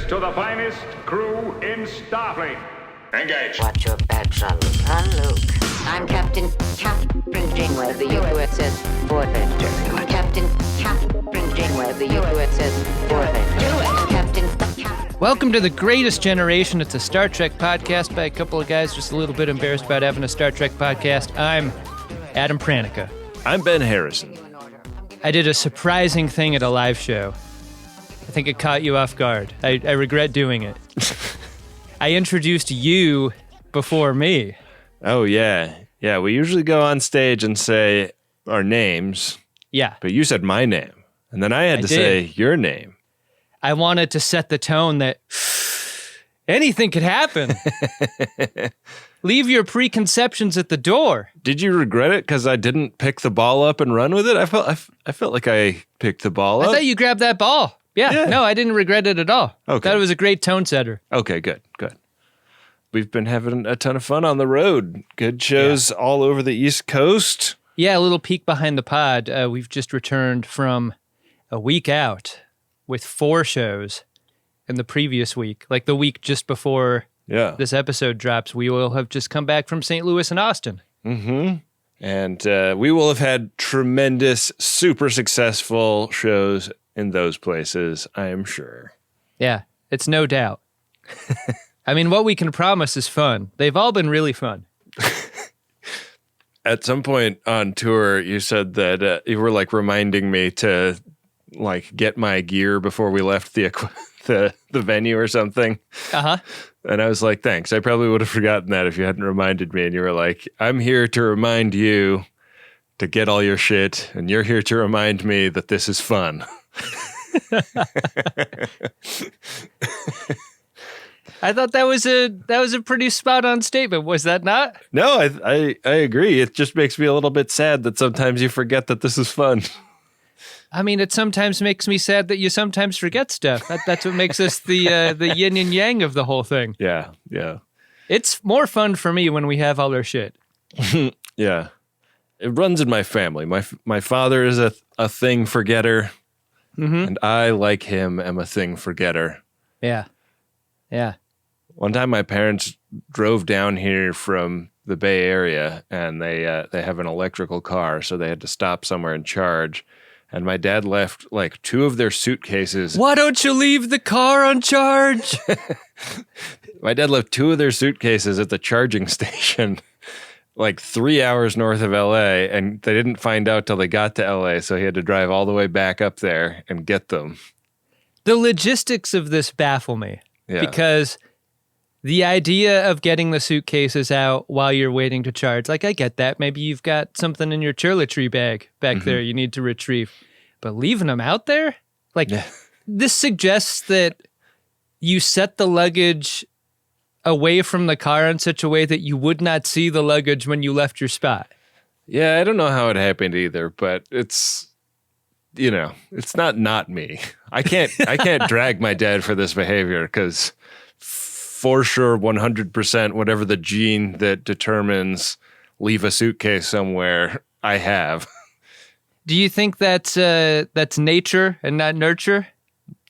to the finest crew in Starfleet. Engage. Watch your back, son. Luke. I'm Captain Janeway of the USS Voyager. Captain Janeway of the USS Voyager. Captain. Welcome to The Greatest Generation. It's a Star Trek podcast by a couple of guys just a little bit embarrassed about having a Star Trek podcast. I'm Adam Pranica. I'm Ben Harrison. I did a surprising thing at a live show. I think it caught you off guard. I regret doing it. I introduced you before me. Oh, yeah. Yeah, we usually go on stage and say our names. Yeah. But you said my name. And then I had to say your name. I wanted to set the tone that anything could happen. Leave your preconceptions at the door. Did you regret it because I didn't pick the ball up and run with it? I felt like I picked the ball up. I thought you grabbed that ball. Yeah. No, I didn't regret it at all. Okay. Thought it was a great tone setter. Okay, good. We've been having a ton of fun on the road. Good shows all over the East Coast. Yeah, a little peek behind the pod. We've just returned from a week out with 4 shows in the previous week. Like the week just before this episode drops, we will have just come back from St. Louis and Austin. Mm-hmm. And we will have had tremendous, super successful shows in those places, I am sure. Yeah, it's no doubt. I mean, what we can promise is fun. They've all been really fun. At some point on tour, you said that you were like reminding me to like get my gear before we left the venue or something. Uh-huh. And I was like, thanks. I probably would have forgotten that if you hadn't reminded me. And you were like, I'm here to remind you to get all your shit, and you're here to remind me that this is fun. I thought that was a pretty spot on statement. Was that not? No, I agree. It just makes me a little bit sad that sometimes you forget that this is fun. I mean, it sometimes makes me sad that you sometimes forget stuff. That's what makes us the yin and yang of the whole thing. Yeah. It's more fun for me when we have all our shit. Yeah. It runs in my family. My father is a thing forgetter, and I, like him, am a thing forgetter. Yeah. One time my parents drove down here from the Bay Area, and they have an electrical car, so they had to stop somewhere and charge. And my dad left like 2 of their suitcases. Why don't you leave the car on charge? My dad left 2 of their suitcases at the charging station, like 3 hours north of LA, and they didn't find out till they got to LA, so he had to drive all the way back up there and get them. The logistics of this baffle me. Yeah. Because the idea of getting the suitcases out while you're waiting to charge, like I get that. Maybe you've got something in your toiletry bag back there you need to retrieve. But leaving them out there? Like, this suggests that you set the luggage away from the car in such a way that you would not see the luggage when you left your spot. Yeah, I don't know how it happened either, but it's, it's not me. I can't drag my dad for this behavior because for sure 100% whatever the gene that determines leave a suitcase somewhere, I have. Do you think that's nature and not nurture?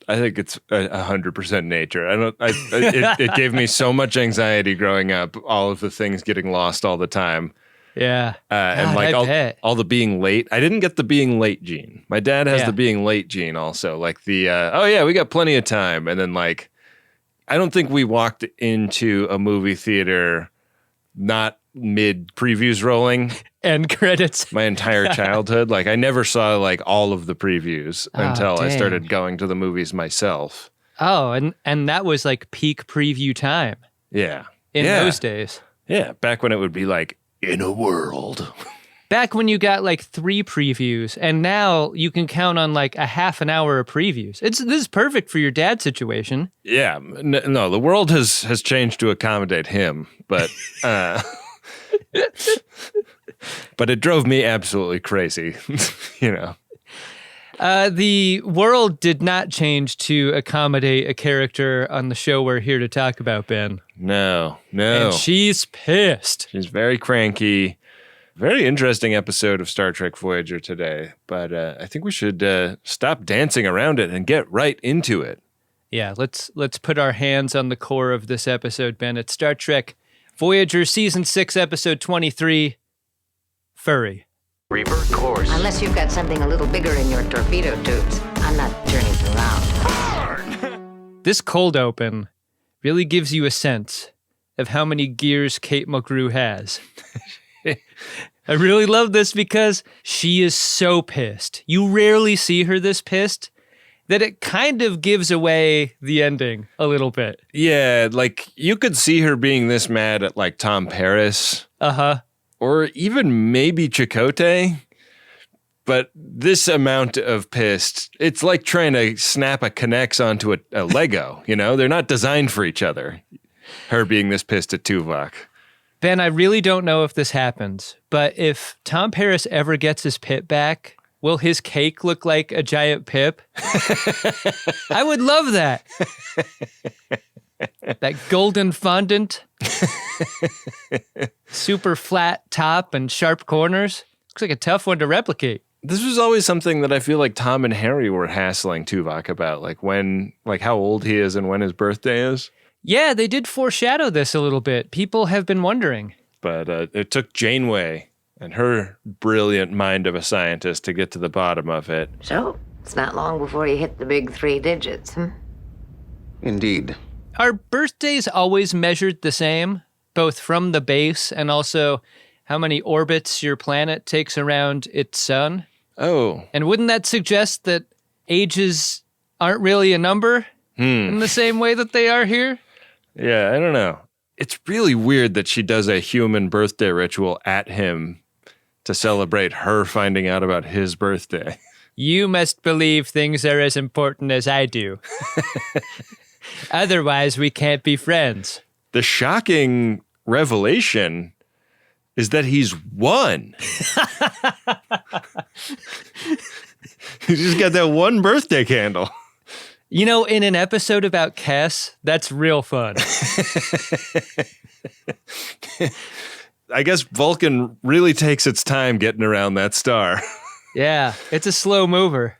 I think it's 100% nature. It gave me so much anxiety growing up, all of the things getting lost all the time. Yeah. And like all the being late. I didn't get the being late gene. My dad has the being late gene also. Like the, we got plenty of time. And then like, I don't think we walked into a movie theater not mid previews rolling. End credits. My entire childhood. Like I never saw like all of the previews until I started going to the movies myself. Oh, and that was like peak preview time. Yeah. In those days. Yeah. Back when it would be like, in a world. Back when you got like 3 previews, and now you can count on like a half an hour of previews. This is perfect for your dad situation. Yeah. No, the world has changed to accommodate him, but but it drove me absolutely crazy, The world did not change to accommodate a character on the show we're here to talk about, Ben. No. And she's pissed. She's very cranky. Very interesting episode of Star Trek Voyager today, but I think we should stop dancing around it and get right into it. Yeah, let's put our hands on the core of this episode, Ben. It's Star Trek Voyager Season 6, Episode 23, Furry. Revert course. Unless you've got something a little bigger in your torpedo tubes, I'm not turning around. This cold open really gives you a sense of how many gears Kate Mulgrew has. I really love this because she is so pissed. You rarely see her this pissed that it kind of gives away the ending a little bit. Yeah, like you could see her being this mad at like Tom Paris. Uh-huh. Or even maybe Chakotay. But this amount of pissed, it's like trying to snap a K'NEX onto a Lego, you know? They're not designed for each other. Her being this pissed at Tuvok. Ben, I really don't know if this happens, but if Tom Paris ever gets his pip back, will his cake look like a giant pip? I would love that. That golden fondant, super flat top and sharp corners. Looks like a tough one to replicate. This was always something that I feel like Tom and Harry were hassling Tuvok about, like how old he is and when his birthday is. Yeah, they did foreshadow this a little bit. People have been wondering. But it took Janeway and her brilliant mind of a scientist to get to the bottom of it. So, it's not long before you hit the big 3 digits, hmm? Indeed. Are birthdays always measured the same, both from the base and also how many orbits your planet takes around its sun? Oh. And wouldn't that suggest that ages aren't really a number in the same way that they are here? Yeah, I don't know. It's really weird that she does a human birthday ritual at him to celebrate her finding out about his birthday. You must believe things are as important as I do. Otherwise, we can't be friends. The shocking revelation is that he's won. He's just got that one birthday candle. You know, in an episode about Kes, that's real fun. I guess Vulcan really takes its time getting around that star. Yeah, it's a slow mover.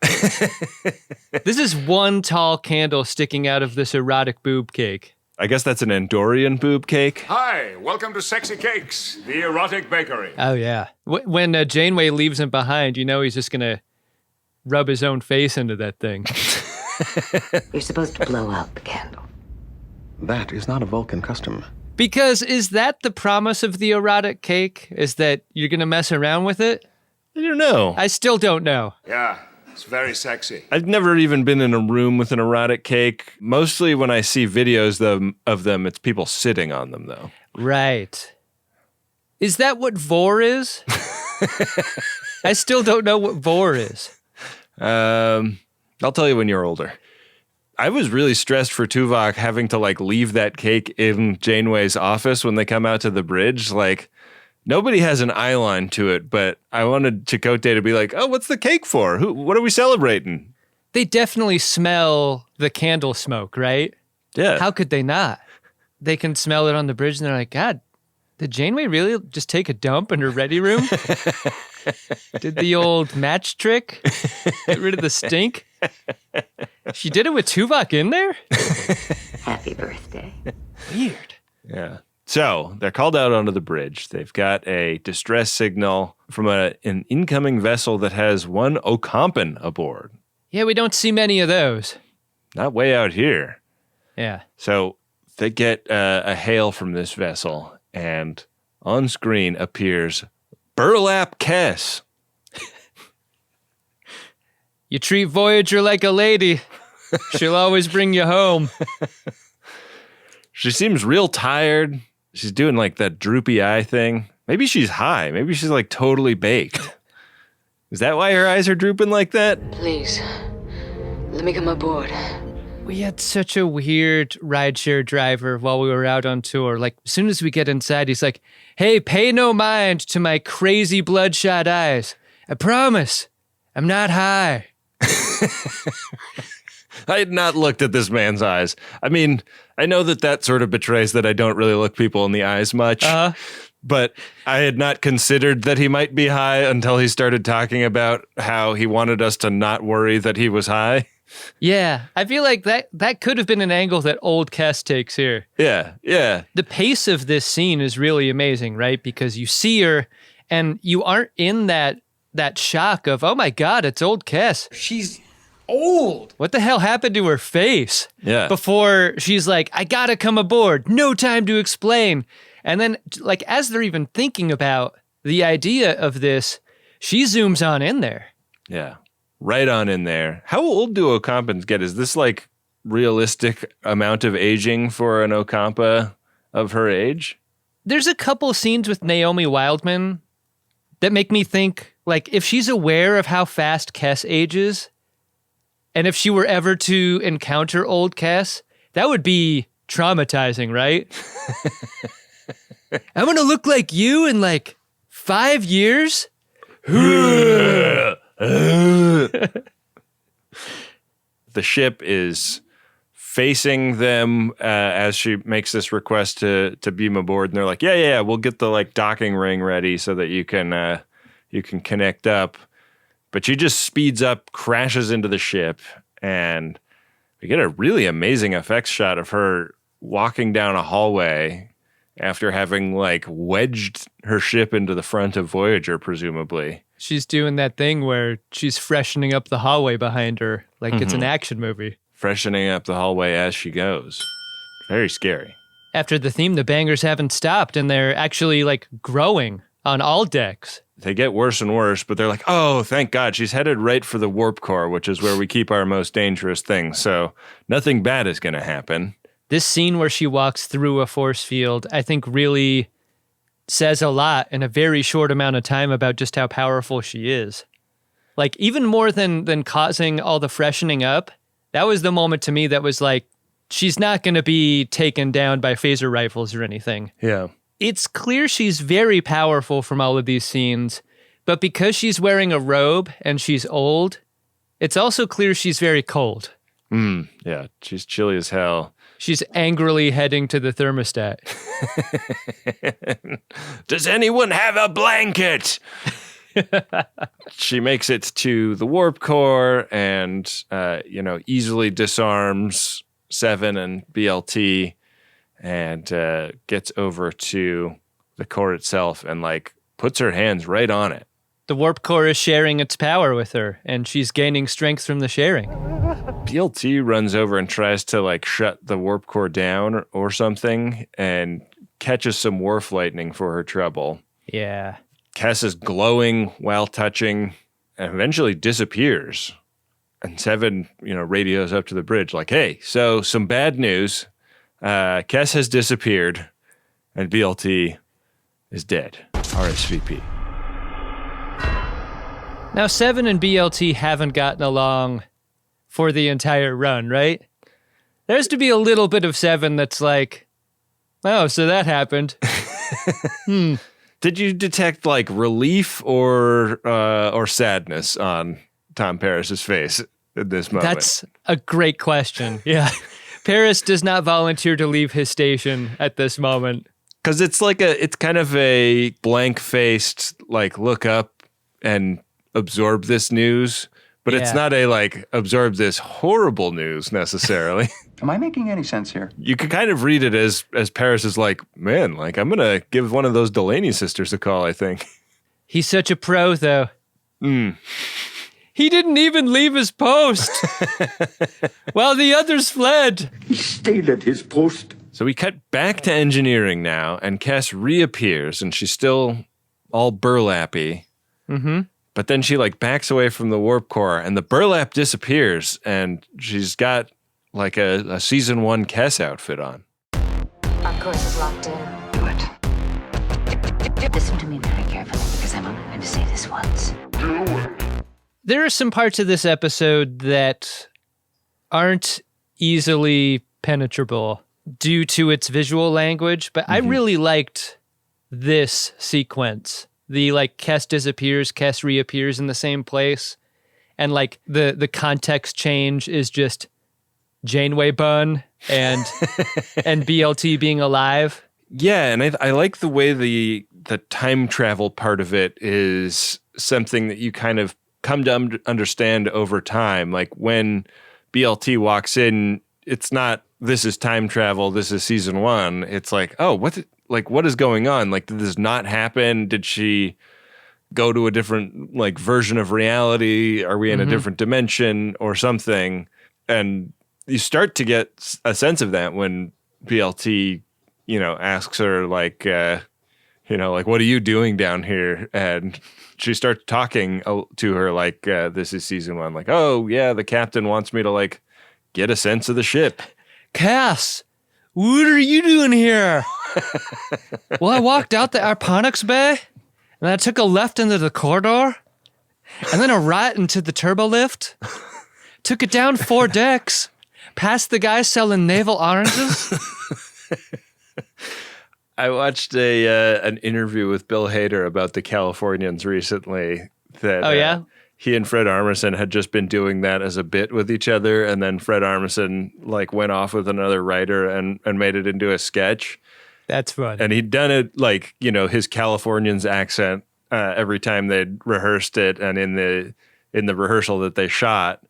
This is one tall candle sticking out of this erotic boob cake. I guess that's an Andorian boob cake. Hi, welcome to Sexy Cakes, the erotic bakery. Oh, yeah. When Janeway leaves him behind, you know he's just going to rub his own face into that thing. You're supposed to blow out the candle. That is not a Vulcan custom. Because is that the promise of the erotic cake? Is that you're going to mess around with it? I don't know. I still don't know. Yeah, it's very sexy. I've never even been in a room with an erotic cake. Mostly when I see videos of them, it's people sitting on them, though. Right. Is that what VOR is? I still don't know what VOR is. I'll tell you when you're older. I was really stressed for Tuvok having to like leave that cake in Janeway's office when they come out to the bridge. Like nobody has an eye line to it, but I wanted Chakotay to be like, "Oh, what's the cake for? What are we celebrating?" They definitely smell the candle smoke, right? Yeah. How could they not? They can smell it on the bridge and they're like, God, did Janeway really just take a dump in her ready room? Did the old match trick? Get rid of the stink? She did it with Tuvok in there? Happy birthday. Weird. Yeah. So they're called out onto the bridge. They've got a distress signal from an incoming vessel that has one Ocampan aboard. Yeah, we don't see many of those. Not way out here. Yeah. So they get a hail from this vessel, and on screen appears Burlap Kes. You treat Voyager like a lady. She'll always bring you home. She seems real tired. She's doing like that droopy eye thing. Maybe she's high. Maybe she's like totally baked. Is that why her eyes are drooping like that? Please, let me come aboard. We had such a weird rideshare driver while we were out on tour. Like, as soon as we get inside, he's like, hey, pay no mind to my crazy bloodshot eyes. I promise, I'm not high. I had not looked at this man's eyes. I mean, I know that sort of betrays that I don't really look people in the eyes much. But I had not considered that he might be high until he started talking about how he wanted us to not worry that he was high. Yeah, I feel like that could have been an angle that old Kes takes here. Yeah, yeah. The pace of this scene is really amazing, right? Because you see her and you aren't in that shock of, oh my God, it's old Kes. She's old. What the hell happened to her face? Yeah. Before she's like, I gotta come aboard. No time to explain. And then, like, as they're even thinking about the idea of this, she zooms on in there. Yeah. Right on in there. How old do Ocampans get? Is this like realistic amount of aging for an Ocampa of her age? There's a couple scenes with Naomi Wildman that make me think, like, if she's aware of how fast Kes ages, and if she were ever to encounter old Kes, that would be traumatizing, right? I'm gonna look like you in like 5 years? The ship is facing them as she makes this request to beam aboard, and they're like, yeah, we'll get the like docking ring ready so that you can connect up. But she just speeds up, crashes into the ship, and we get a really amazing effects shot of her walking down a hallway after having like wedged her ship into the front of Voyager, presumably. She's doing that thing where she's freshening up the hallway behind her like it's an action movie. Freshening up the hallway as she goes. Very scary. After the theme, the bangers haven't stopped, and they're actually like growing on all decks. They get worse and worse, but they're like, oh, thank God, she's headed right for the warp core, which is where we keep our most dangerous things. So nothing bad is going to happen. This scene where she walks through a force field, I think really says a lot in a very short amount of time about just how powerful she is. Like, even more than causing all the freshening up, that was the moment to me that was like, she's not going to be taken down by phaser rifles or anything. Yeah. It's clear she's very powerful from all of these scenes, but because she's wearing a robe and she's old, it's also clear she's very cold. Yeah, she's chilly as hell. She's angrily heading to the thermostat. Does anyone have a blanket? She makes it to the warp core and, easily disarms Seven and BLT and gets over to the core itself and, like, puts her hands right on it. The warp core is sharing its power with her, and she's gaining strength from the sharing. BLT runs over and tries to, like, shut the warp core down or something and catches some warp lightning for her trouble. Yeah. Kes is glowing while touching and eventually disappears. And Seven, radios up to the bridge like, hey, so some bad news. Kes has disappeared and BLT is dead. RSVP. Now, Seven and BLT haven't gotten along for the entire run, right? There's to be a little bit of Seven that's like, oh, so that happened. Did you detect like relief or sadness on Tom Paris's face at this moment? That's a great question. Yeah. Paris does not volunteer to leave his station at this moment. Because it's kind of a blank-faced, like, look up and absorb this news, but it's not a, like, absorb this horrible news necessarily. Am I making any sense here? You could kind of read it as Paris is like, man, like, I'm going to give one of those Delaney sisters a call, I think. He's such a pro, though. He didn't even leave his post while the others fled. He stayed at his post. So we cut back to engineering now, and Kes reappears, and she's still all burlappy. Mm-hmm. But then she, like, backs away from the warp core, and the burlap disappears, and she's got, like, a Season 1 Kes outfit on. Our course is locked in. What? Listen to me very carefully, because I'm only going to say this once. There are some parts of this episode that aren't easily penetrable due to its visual language, but I really liked this sequence. The, like, Kes disappears, Kes reappears in the same place, and, like, the context change is just Janeway bun and BLT being alive. Yeah, and I like the way the time travel part of it is something that you kind of come to understand over time. Like when BLT walks in, it's not, this is time travel, this is season 1. It's like, oh, what is going on? Like, did this not happen? Did she go to a different like version of reality? Are we in a different dimension or something? And you start to get a sense of that when BLT, asks her like, like, what are you doing down here? And she starts talking to her like, this is season 1. Like, oh yeah, the captain wants me to like get a sense of the ship. Cass, what are you doing here? Well, I walked out the airponics bay, and I took a left into the corridor, and then a right into the turbo lift. Took it down 4 decks, past the guy selling navel oranges. I watched an interview with Bill Hader about the Californians recently. That he and Fred Armisen had just been doing that as a bit with each other, and then Fred Armisen like went off with another writer and made it into a sketch. That's fun. And he'd done it like, his Californians accent every time they'd rehearsed it and in the rehearsal that they shot.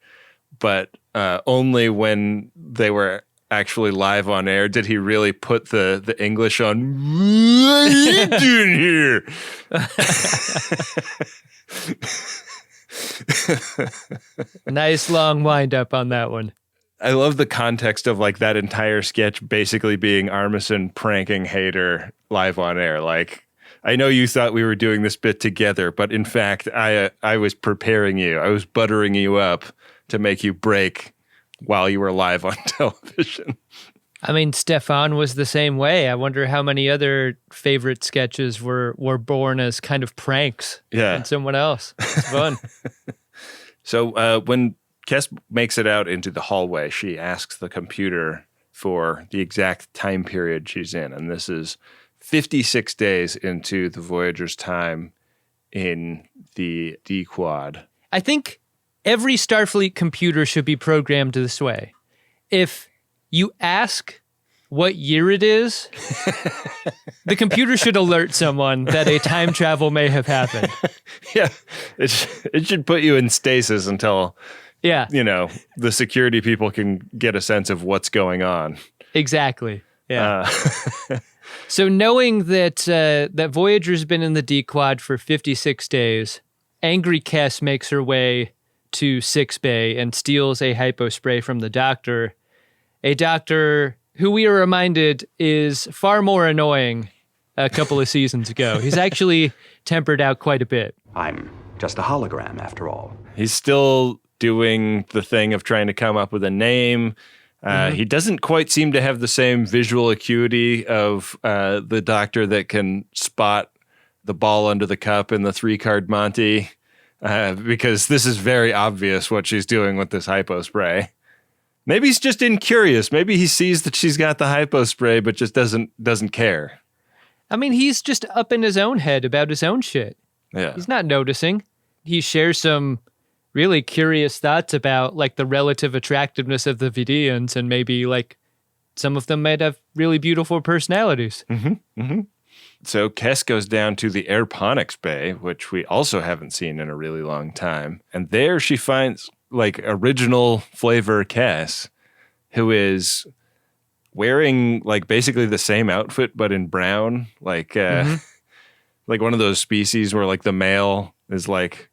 But only when they were actually live on air did he really put the English on. What are you doing here? Nice long wind up on that one. I love the context of like that entire sketch basically being Armisen pranking Hader live on air. Like, I know you thought we were doing this bit together, but in fact, I was preparing you. I was buttering you up to make you break while you were live on television. I mean, Stefan was the same way. I wonder how many other favorite sketches were born as kind of pranks on someone else. It's fun. So when Kes makes it out into the hallway, she asks the computer for the exact time period she's in. And this is 56 days into the Voyager's time in the D-Quad. I think every Starfleet computer should be programmed this way. If you ask what year it is, the computer should alert someone that a time travel may have happened. Yeah, it should put you in stasis until, the security people can get a sense of what's going on. Exactly. Yeah. So knowing that that Voyager's been in the D-Quad for 56 days, angry Kes makes her way to 6 Bay and steals a hypo spray from the doctor. A doctor who we are reminded is far more annoying a couple of seasons ago. He's actually tempered out quite a bit. I'm just a hologram, after all. He's still doing the thing of trying to come up with a name. He doesn't quite seem to have the same visual acuity of the doctor that can spot the ball under the cup in the 3-card Monty, because this is very obvious what she's doing with this hypo spray. Maybe he's just incurious. Maybe he sees that she's got the hypo spray, but just doesn't care. I mean, he's just up in his own head about his own shit. Yeah. He's not noticing. He shares some really curious thoughts about like the relative attractiveness of the Vidiians, and maybe like some of them might have really beautiful personalities. So Kes goes down to the airponics bay, which we also haven't seen in a really long time. And there she finds like original flavor Kes, who is wearing like basically the same outfit, but in brown, like one of those species where like the male is like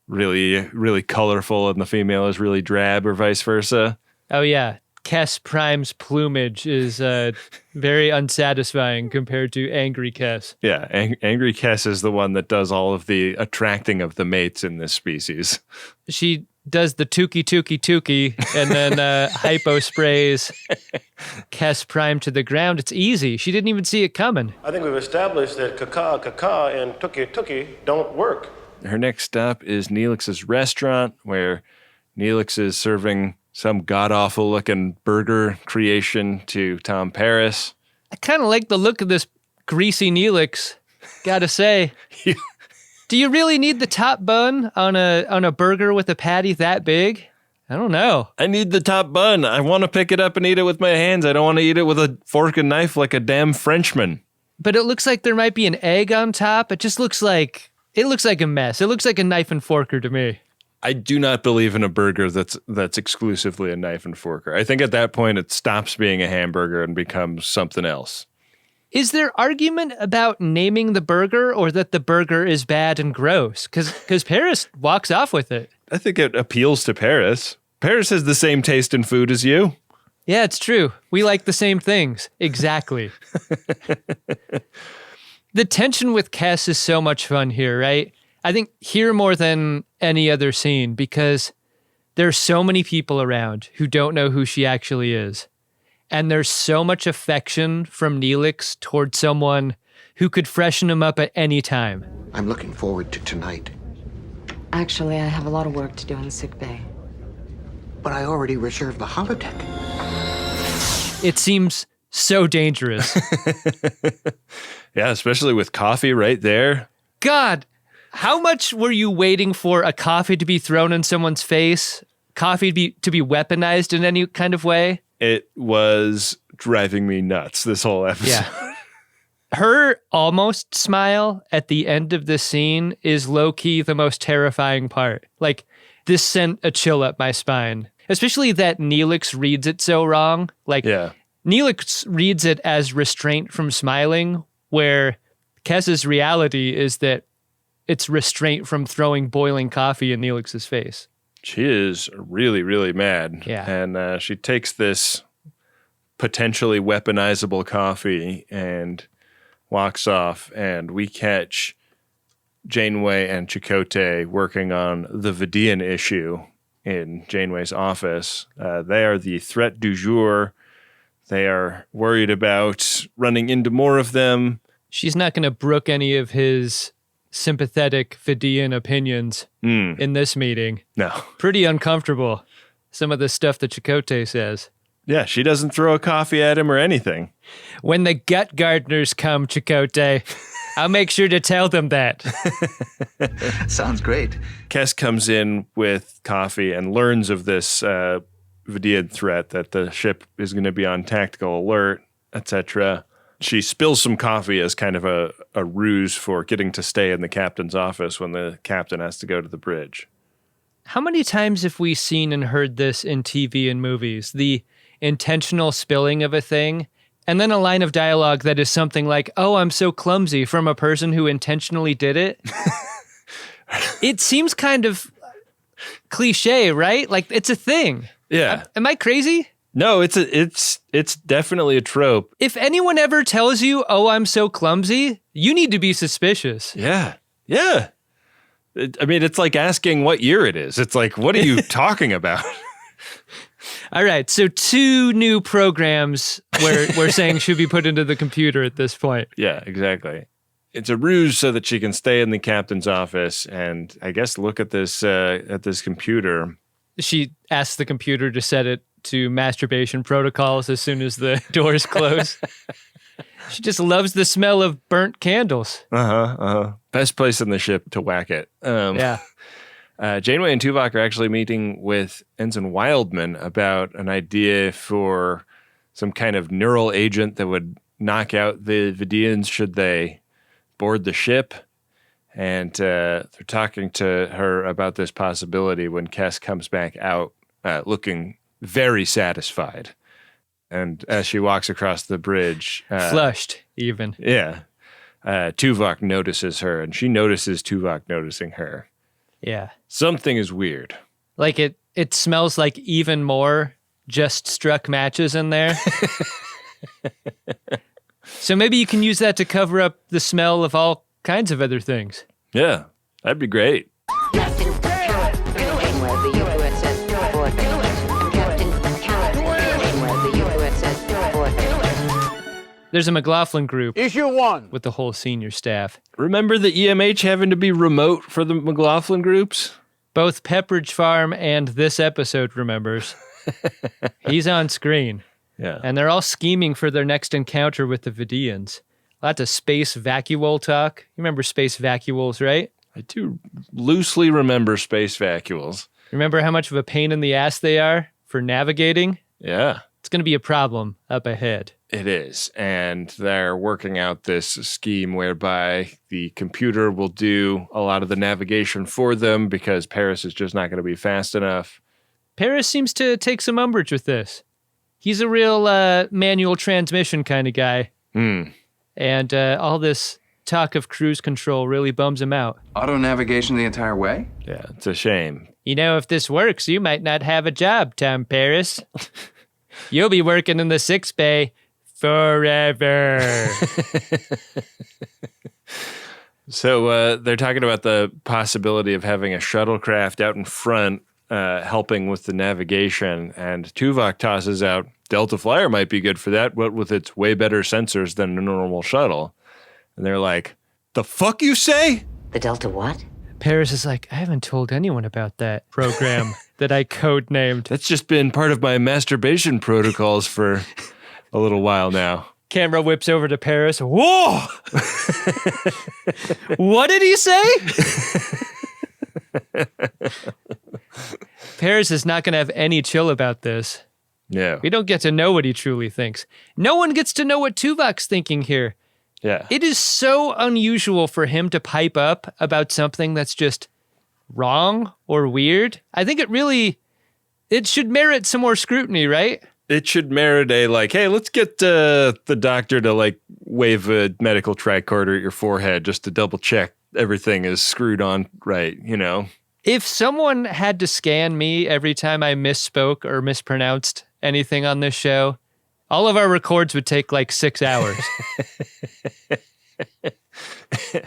really, really colorful and the female is really drab, or vice versa. Oh yeah. Kes Prime's plumage is very unsatisfying compared to Angry Kes. Yeah, Angry Kes is the one that does all of the attracting of the mates in this species. She does the tukey, and then hypo sprays Kes Prime to the ground. It's easy. She didn't even see it coming. I think we've established that caca and tuki don't work. Her next stop is Neelix's restaurant, where Neelix is serving some god-awful looking burger creation to Tom Paris. I kind of like the look of this greasy Neelix, gotta say. Do you really need the top bun on a burger with a patty that big? I don't know. I need the top bun. I want to pick it up and eat it with my hands. I don't want to eat it with a fork and knife like a damn Frenchman. But it looks like there might be an egg on top. It just looks like a mess. It looks like a knife and forker to me. I do not believe in a burger that's exclusively a knife and forker. I think at that point it stops being a hamburger and becomes something else. Is there argument about naming the burger or that the burger is bad and gross? Because Paris walks off with it. I think it appeals to Paris. Paris has the same taste in food as you. Yeah, it's true. We like the same things. Exactly. The tension with Kes is so much fun here, right? I think here more than any other scene because there's so many people around who don't know who she actually is. And there's so much affection from Neelix toward someone who could freshen him up at any time. I'm looking forward to tonight. Actually, I have a lot of work to do in the sick bay. But I already reserved the holodeck. It seems so dangerous. Yeah, especially with coffee right there. God, how much were you waiting for a coffee to be thrown in someone's face? Coffee to be weaponized in any kind of way? It was driving me nuts, this whole episode. Yeah. Her almost smile at the end of the scene is low-key the most terrifying part. Like, this sent a chill up my spine. Especially that Neelix reads it so wrong. Like, yeah. Neelix reads it as restraint from smiling, where Kes's reality is that it's restraint from throwing boiling coffee in Neelix's face. She is really, really mad. Yeah. And she takes this potentially weaponizable coffee and walks off. And we catch Janeway and Chakotay working on the Vidiian issue in Janeway's office. They are the threat du jour. They are worried about running into more of them. She's not going to brook any of his sympathetic Vidiian opinions in this meeting. No. Pretty uncomfortable, some of the stuff that Chakotay says. Yeah, she doesn't throw a coffee at him or anything. When the gut gardeners come, Chakotay, I'll make sure to tell them that. Sounds great. Kes comes in with coffee and learns of this Vidiian threat, that the ship is going to be on tactical alert, etc. She spills some coffee as kind of a ruse for getting to stay in the captain's office when the captain has to go to the bridge. How many times have we seen and heard this in TV and movies? The intentional spilling of a thing, and then a line of dialogue that is something like, "Oh, I'm so clumsy," from a person who intentionally did it. It seems kind of cliche, right? Like, it's a thing. Yeah. Am I crazy? No, it's definitely a trope. If anyone ever tells you, "Oh, I'm so clumsy," you need to be suspicious. Yeah. Yeah. I mean, it's like asking what year it is. It's like, what are you talking about? All right, so 2 new programs we're saying should be put into the computer at this point. Yeah, exactly. It's a ruse so that she can stay in the captain's office and, I guess, look at this computer. She asks the computer to set it to masturbation protocols as soon as the doors close. She just loves the smell of burnt candles. Best place in the ship to whack it. Yeah. Janeway and Tuvok are actually meeting with Ensign Wildman about an idea for some kind of neural agent that would knock out the Vidiians should they board the ship. And they're talking to her about this possibility when Kes comes back out looking very satisfied. And as she walks across the bridge... flushed, even. Yeah. Tuvok notices her, and she notices Tuvok noticing her. Yeah. Something is weird. Like it smells like even more just struck matches in there. So maybe you can use that to cover up the smell of all kinds of other things. Yeah, that'd be great. Captain Janeway, the USS Voyager. Captain Janeway, the USS Voyager. There's a McLaughlin group. Issue 1. With the whole senior staff. Remember the EMH having to be remote for the McLaughlin groups? Both Pepperidge Farm and this episode remembers. He's on screen. Yeah. And they're all scheming for their next encounter with the Vidiians. Lots of space vacuole talk. You remember space vacuoles, right? I do loosely remember space vacuoles. Remember how much of a pain in the ass they are for navigating? Yeah. It's going to be a problem up ahead. It is. And they're working out this scheme whereby the computer will do a lot of the navigation for them because Paris is just not going to be fast enough. Paris seems to take some umbrage with this. He's a real manual transmission kind of guy. And all this talk of cruise control really bums him out. Auto navigation the entire way? Yeah, it's a shame. You know, if this works, you might not have a job, Tom Paris. You'll be working in the 6 bay forever. So they're talking about the possibility of having a shuttlecraft out in front helping with the navigation, and Tuvok tosses out, Delta Flyer might be good for that, but with its way better sensors than a normal shuttle. And they're like, the fuck you say? The Delta what? Paris is like, I haven't told anyone about that program that I codenamed. That's just been part of my masturbation protocols for a little while now. Camera whips over to Paris. Whoa! What did he say? Paris is not going to have any chill about this. Yeah. We don't get to know what he truly thinks. No one gets to know what Tuvok's thinking here. Yeah. It is so unusual for him to pipe up about something that's just wrong or weird. I think it should merit some more scrutiny, right? It should merit a, like, hey, let's get the doctor to, like, wave a medical tricorder at your forehead just to double check everything is screwed on right, you know? If someone had to scan me every time I misspoke or mispronounced anything on this show, all of our records would take like 6 hours.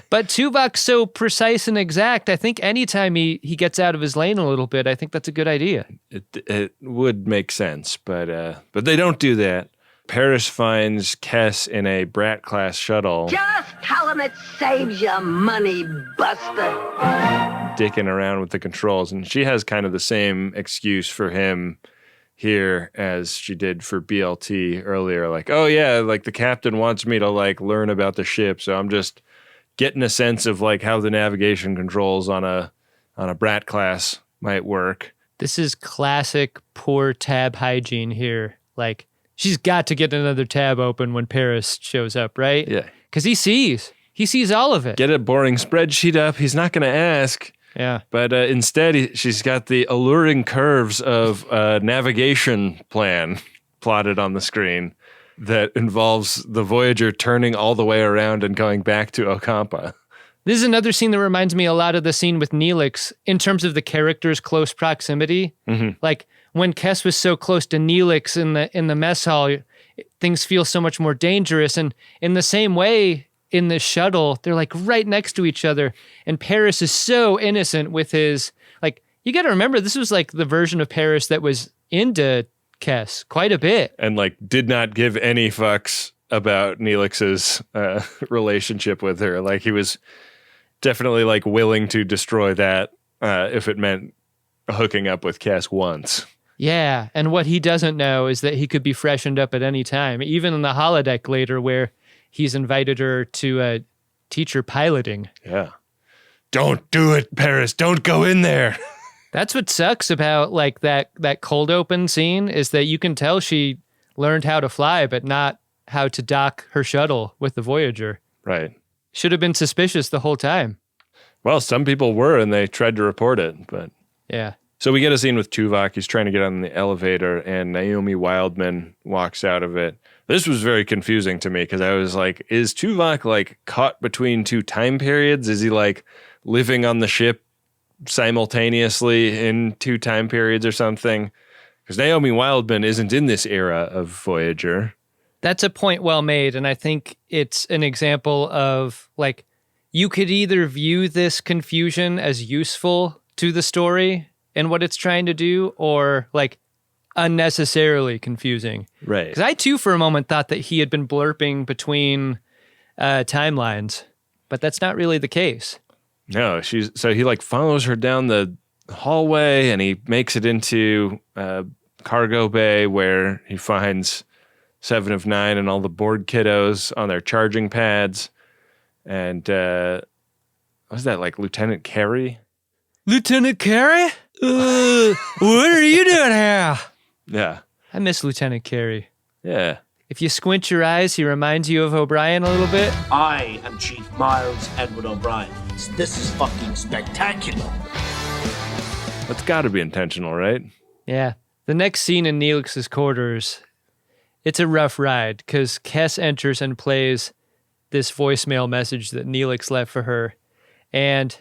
But Tuvok's so precise and exact, I think anytime he gets out of his lane a little bit, I think that's a good idea. It would make sense, but they don't do that. Paris finds Kes in a Brat class shuttle. Just tell him it saves you money, buster. Dicking around with the controls, and she has kind of the same excuse for him here as she did for BLT earlier. Like, oh yeah, like the captain wants me to like learn about the ship, so I'm just getting a sense of like how the navigation controls on a Brat class might work. This is classic poor tab hygiene here. Like, she's got to get another tab open when Paris shows up, right? Yeah. Because he sees all of it. Get a boring spreadsheet up. He's not going to ask. Yeah. But instead, she's got the alluring curves of a navigation plan plotted on the screen that involves the Voyager turning all the way around and going back to Ocampa. This is another scene that reminds me a lot of the scene with Neelix in terms of the characters' close proximity. Mm-hmm. Like when Kes was so close to Neelix in the mess hall, things feel so much more dangerous. And in the same way, in the shuttle, they're like right next to each other. And Paris is so innocent with his, like, you got to remember, this was like the version of Paris that was into Kes quite a bit. And like did not give any fucks about Neelix's relationship with her. Like he was definitely like willing to destroy that if it meant hooking up with Kes once. Yeah, and what he doesn't know is that he could be freshened up at any time, even in the holodeck later where he's invited her to teach her piloting. Yeah. Don't do it, Paris. Don't go in there. That's what sucks about like that cold open scene is that you can tell she learned how to fly, but not how to dock her shuttle with the Voyager. Right. Should have been suspicious the whole time. Well, some people were, and they tried to report it, but... Yeah. So we get a scene with Tuvok. He's trying to get on the elevator, and Naomi Wildman walks out of it. This was very confusing to me, because I was like, is Tuvok, like, caught between two time periods? Is he, like, living on the ship simultaneously in two time periods or something? Because Naomi Wildman isn't in this era of Voyager. That's a point well made, and I think it's an example of, like, you could either view this confusion as useful to the story and what it's trying to do, or, like, unnecessarily confusing. Right. Because I, too, for a moment, thought that he had been blurping between timelines, but that's not really the case. No, so he, like, follows her down the hallway, and he makes it into cargo bay where he finds 7 of 9 and all the board kiddos on their charging pads. And what was that, like Lieutenant Carey? Lieutenant Carey? What are you doing here? Yeah. I miss Lieutenant Carey. Yeah. If you squint your eyes, he reminds you of O'Brien a little bit. I am Chief Miles Edward O'Brien. This is fucking spectacular. That's got to be intentional, right? Yeah. The next scene in Neelix's quarters, it's a rough ride because Kes enters and plays this voicemail message that Neelix left for her. And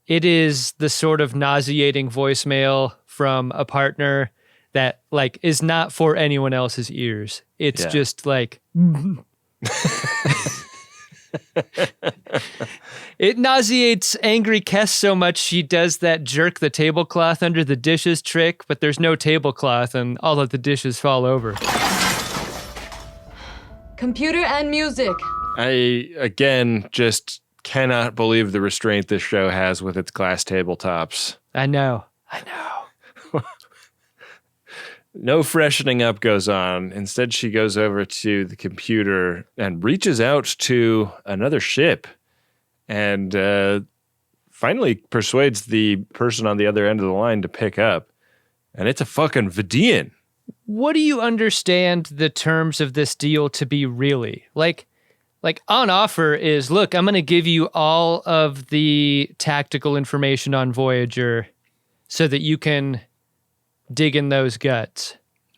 it is the sort of nauseating voicemail from a partner that like is not for anyone else's ears. It's just like it nauseates angry Kes so much she does that jerk the tablecloth under the dishes trick, but there's no tablecloth and all of the dishes fall over. Computer and music. I, again, just cannot believe the restraint this show has with its glass tabletops. I know. No freshening up goes on. Instead, she goes over to the computer and reaches out to another ship and finally persuades the person on the other end of the line to pick up. And it's a fucking Vidiian. What do you understand the terms of this deal to be really? Like on offer is, look, I'm going to give you all of the tactical information on Voyager so that you can dig in those guts.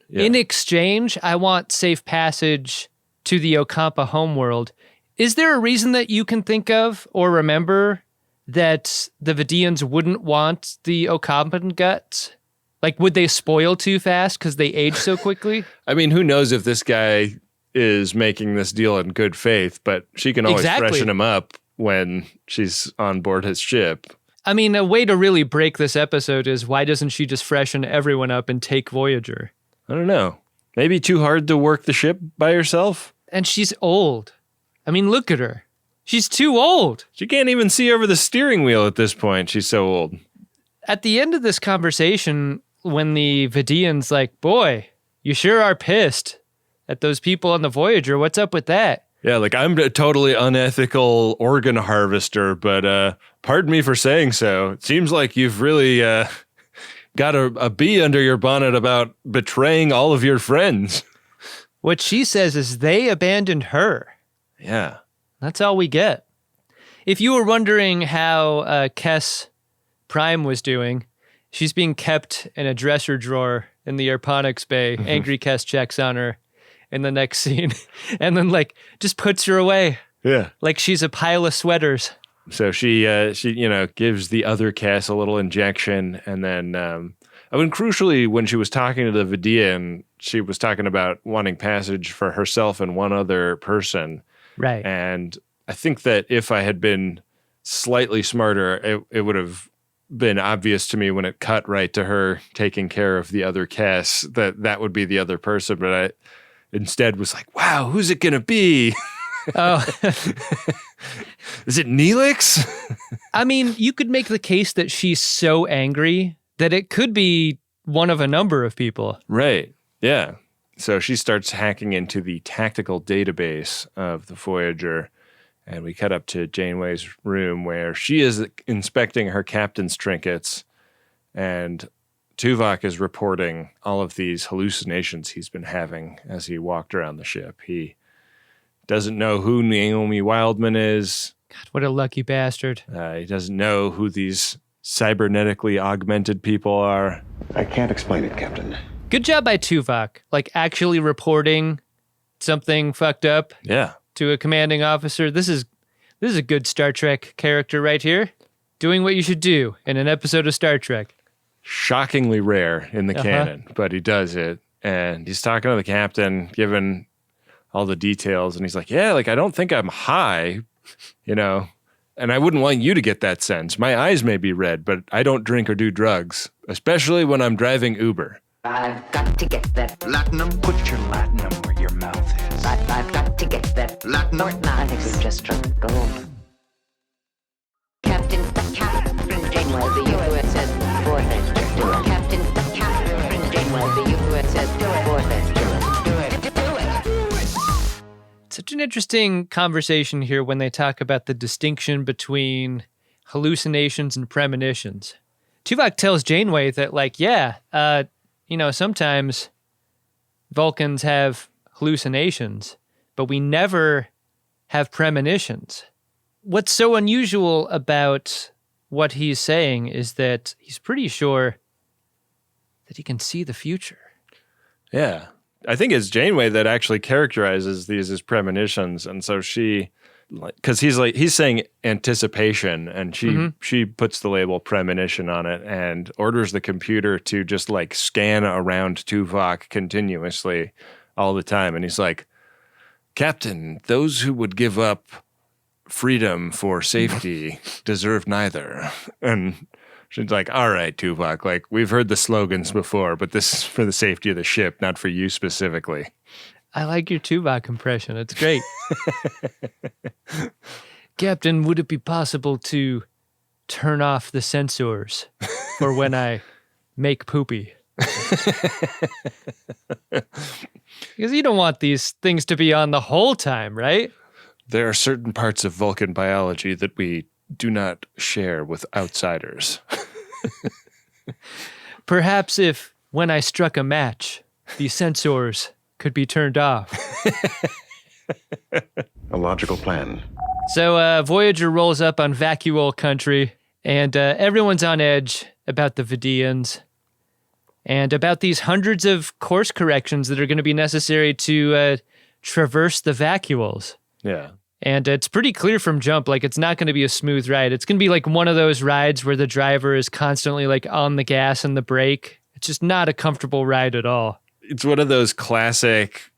Yeah. In exchange, I want safe passage to the Ocampa homeworld. Is there a reason that you can think of or remember that the Vidiians wouldn't want the Ocampan guts? Like, would they spoil too fast because they age so quickly? I mean, who knows if this guy is making this deal in good faith, but she can always freshen him up when she's on board his ship. I mean, a way to really break this episode is why doesn't she just freshen everyone up and take Voyager? I don't know. Maybe too hard to work the ship by herself? And she's old. I mean, look at her. She's too old. She can't even see over the steering wheel at this point. She's so old. At the end of this conversation, when the Vidiian's like, boy, you sure are pissed at those people on the Voyager. What's up with that? Yeah, like I'm a totally unethical organ harvester, but pardon me for saying so. It seems like you've really got a bee under your bonnet about betraying all of your friends. What she says is they abandoned her. Yeah. That's all we get. If you were wondering how Kes Prime was doing, she's being kept in a dresser drawer in the airponics bay. Angry Kes checks on her in the next scene and then like just puts her away. Yeah. Like she's a pile of sweaters. So she gives the other Kes a little injection, and then crucially, when she was talking to the Vidiian, she was talking about wanting passage for herself and one other person. Right. And I think that if I had been slightly smarter, it would have been obvious to me when it cut right to her taking care of the other Kes that would be the other person, but I instead was like, wow, who's it going to be? Oh. Is it Neelix? I mean, you could make the case that she's so angry that it could be one of a number of people. Right. Yeah. So she starts hacking into the tactical database of the Voyager, and we cut up to Janeway's room where she is inspecting her captain's trinkets, and Tuvok is reporting all of these hallucinations he's been having as he walked around the ship. He doesn't know who Naomi Wildman is. God, what a lucky bastard. He doesn't know who these cybernetically augmented people are. I can't explain it, Captain. Good job by Tuvok, like actually reporting something fucked up to a commanding officer. This is a good Star Trek character right here, doing what you should do in an episode of Star Trek. Shockingly rare in the canon, but he does it. And he's talking to the captain, given all the details, and he's like, yeah, like I don't think I'm high, and I wouldn't want you to get that sense. My eyes may be red, but I don't drink or do drugs, especially when I'm driving Uber. I've got to get that Latinum. Put your latinum where your mouth is. I've got to get that Latinum. I think we've just struck gold. Captain Janeway, the USS Voyager. Captain Janeway, the USS Voyager. Such an interesting conversation here when they talk about the distinction between hallucinations and premonitions. Tuvok tells Janeway that, like, sometimes Vulcans have hallucinations, but we never have premonitions. What's so unusual about what he's saying is that he's pretty sure that he can see the future. Yeah. I think it's Janeway that actually characterizes these as premonitions. And so she, because he's saying anticipation, and she puts the label premonition on it and orders the computer to just like scan around Tuvok continuously all the time. And he's like, Captain, those who would give up freedom for safety deserve neither. And she's like, all right, Tuvok, like we've heard the slogans before, but this is for the safety of the ship, not for you specifically. I like your Tuvok impression. It's great. Captain, would it be possible to turn off the sensors for when I make poopy? Because you don't want these things to be on the whole time, right? There are certain parts of Vulcan biology that we do not share with outsiders. Perhaps if, when I struck a match, the sensors could be turned off. A logical plan. So Voyager rolls up on vacuole country, and everyone's on edge about the Vidiians and about these hundreds of course corrections that are going to be necessary to traverse the vacuoles. Yeah. And it's pretty clear from jump, like it's not going to be a smooth ride. It's going to be like one of those rides where the driver is constantly like on the gas and the brake. It's just not a comfortable ride at all. It's one of those classic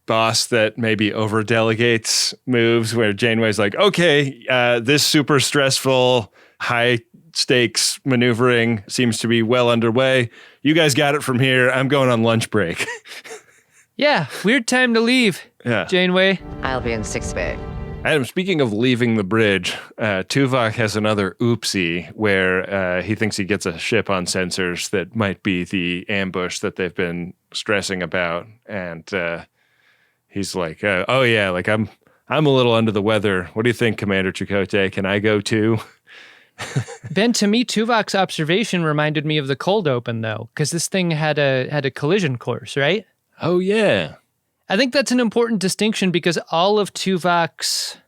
boss that maybe over delegates moves where Janeway's like, okay, this super stressful, high stakes maneuvering seems to be well underway. You guys got it from here. I'm going on lunch break. Yeah, weird time to leave, Yeah. Janeway. I'll be in sick bay. Adam, speaking of leaving the bridge, Tuvok has another oopsie where he thinks he gets a ship on sensors that might be the ambush that they've been stressing about. And he's like, oh yeah, like I'm a little under the weather. What do you think, Commander Chakotay? Can I go too? Ben, to me, Tuvok's observation reminded me of the cold open, though, because this thing had a collision course, right? Oh, yeah. I think that's an important distinction because all of Tuvok's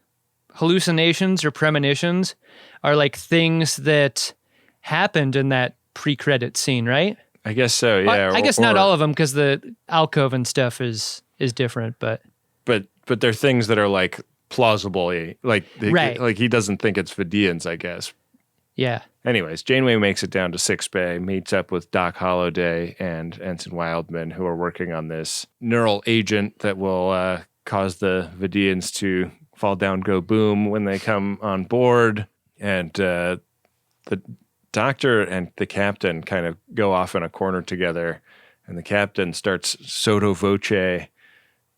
hallucinations or premonitions are like things that happened in that pre-credit scene, right? I guess so, yeah. I guess not all of them because the alcove and stuff is different, but they're things that are like plausible, like right. Like he doesn't think it's Vidiians, I guess. Yeah. Anyways, Janeway makes it down to 6 Bay, meets up with Doc Holliday and Ensign Wildman, who are working on this neural agent that will cause the Vidiians to fall down, go boom when they come on board. And the doctor and the captain kind of go off in a corner together, and the captain starts sotto voce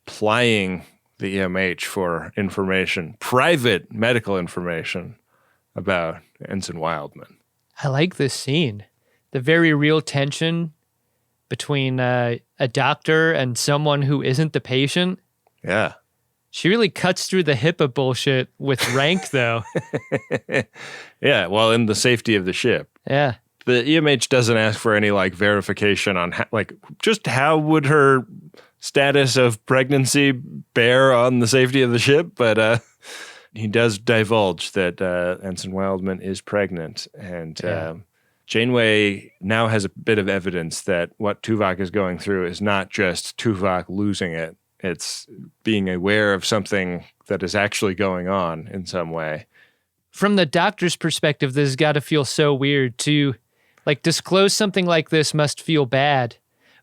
plying the EMH for information, private medical information about Ensign Wildman. I like this scene. The very real tension between a doctor and someone who isn't the patient. Yeah. She really cuts through the HIPAA bullshit with rank, though. Yeah, well, in the safety of the ship. Yeah. The EMH doesn't ask for any like verification on just how would her status of pregnancy bear on the safety of the ship, but he does divulge that Ensign Wildman is pregnant, and Janeway now has a bit of evidence that what Tuvok is going through is not just Tuvok losing it. It's being aware of something that is actually going on in some way. From the doctor's perspective, this has got to feel so weird to like disclose something like this must feel bad,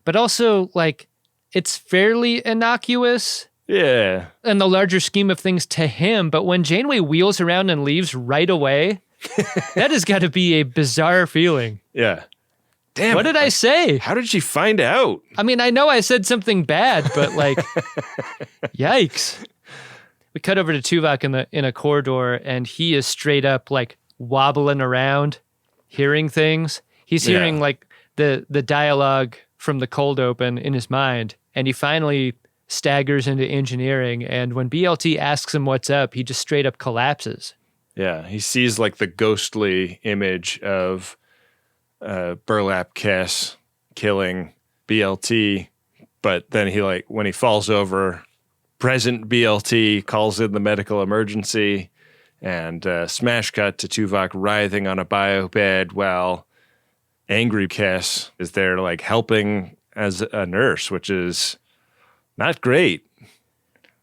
but also like it's fairly innocuous. Yeah. In the larger scheme of things to him, but when Janeway wheels around and leaves right away, that has got to be a bizarre feeling. Yeah. Damn. What did I say? How did she find out? I mean, I know I said something bad, but like, yikes. We cut over to Tuvok in a corridor, and he is straight up like wobbling around, hearing things. He's hearing like the dialogue from the cold open in his mind, and he finally staggers into engineering, and when BLT asks him what's up, he just straight up collapses. Yeah, he sees like the ghostly image of Burlap Kes killing BLT, But then he when he falls over, present BLT calls in the medical emergency, and smash cut to Tuvok writhing on a bio bed while angry Kes is there helping as a nurse, which is not great.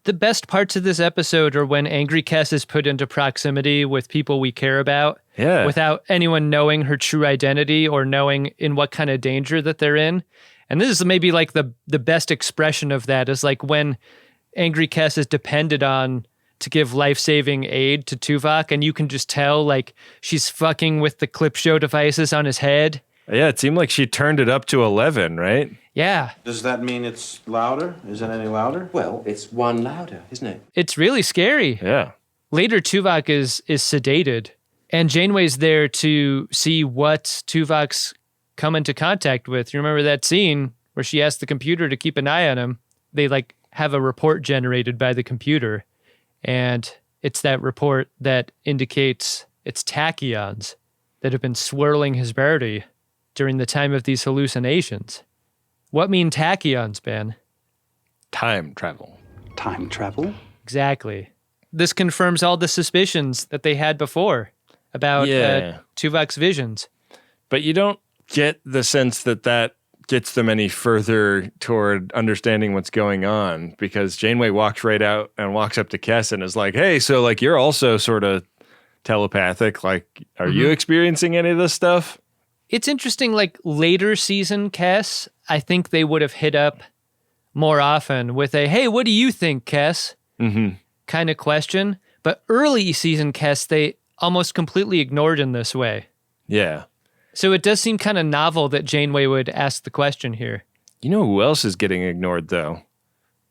The best parts of this episode are when angry Kes is put into proximity with people we care about, without anyone knowing her true identity or knowing in what kind of danger that they're in. And this is maybe the best expression of that is when angry Kes is depended on to give life-saving aid to Tuvok, and you can just tell she's fucking with the clip show devices on his head. Yeah, it seemed like she turned it up to 11, right? Yeah. Does that mean it's louder? Is it any louder? Well, it's one louder, isn't it? It's really scary. Yeah. Later, Tuvok is sedated, and Janeway's there to see what Tuvok's come into contact with. You remember that scene where she asked the computer to keep an eye on him? They have a report generated by the computer, and it's that report that indicates it's tachyons that have been swirling his body during the time of these hallucinations. What mean tachyons, Ben? Time travel. Time travel? Exactly. This confirms all the suspicions that they had before about Tuvok's visions. But you don't get the sense that gets them any further toward understanding what's going on, because Janeway walks right out and walks up to Kes and is like, hey, so you're also sort of telepathic. Are you experiencing any of this stuff? It's interesting, later season Kes, I think they would have hit up more often with a, hey, what do you think, Kes? Kind of question. But early season Kes, they almost completely ignored in this way. Yeah. So it does seem kind of novel that Janeway would ask the question here. You know who else is getting ignored, though?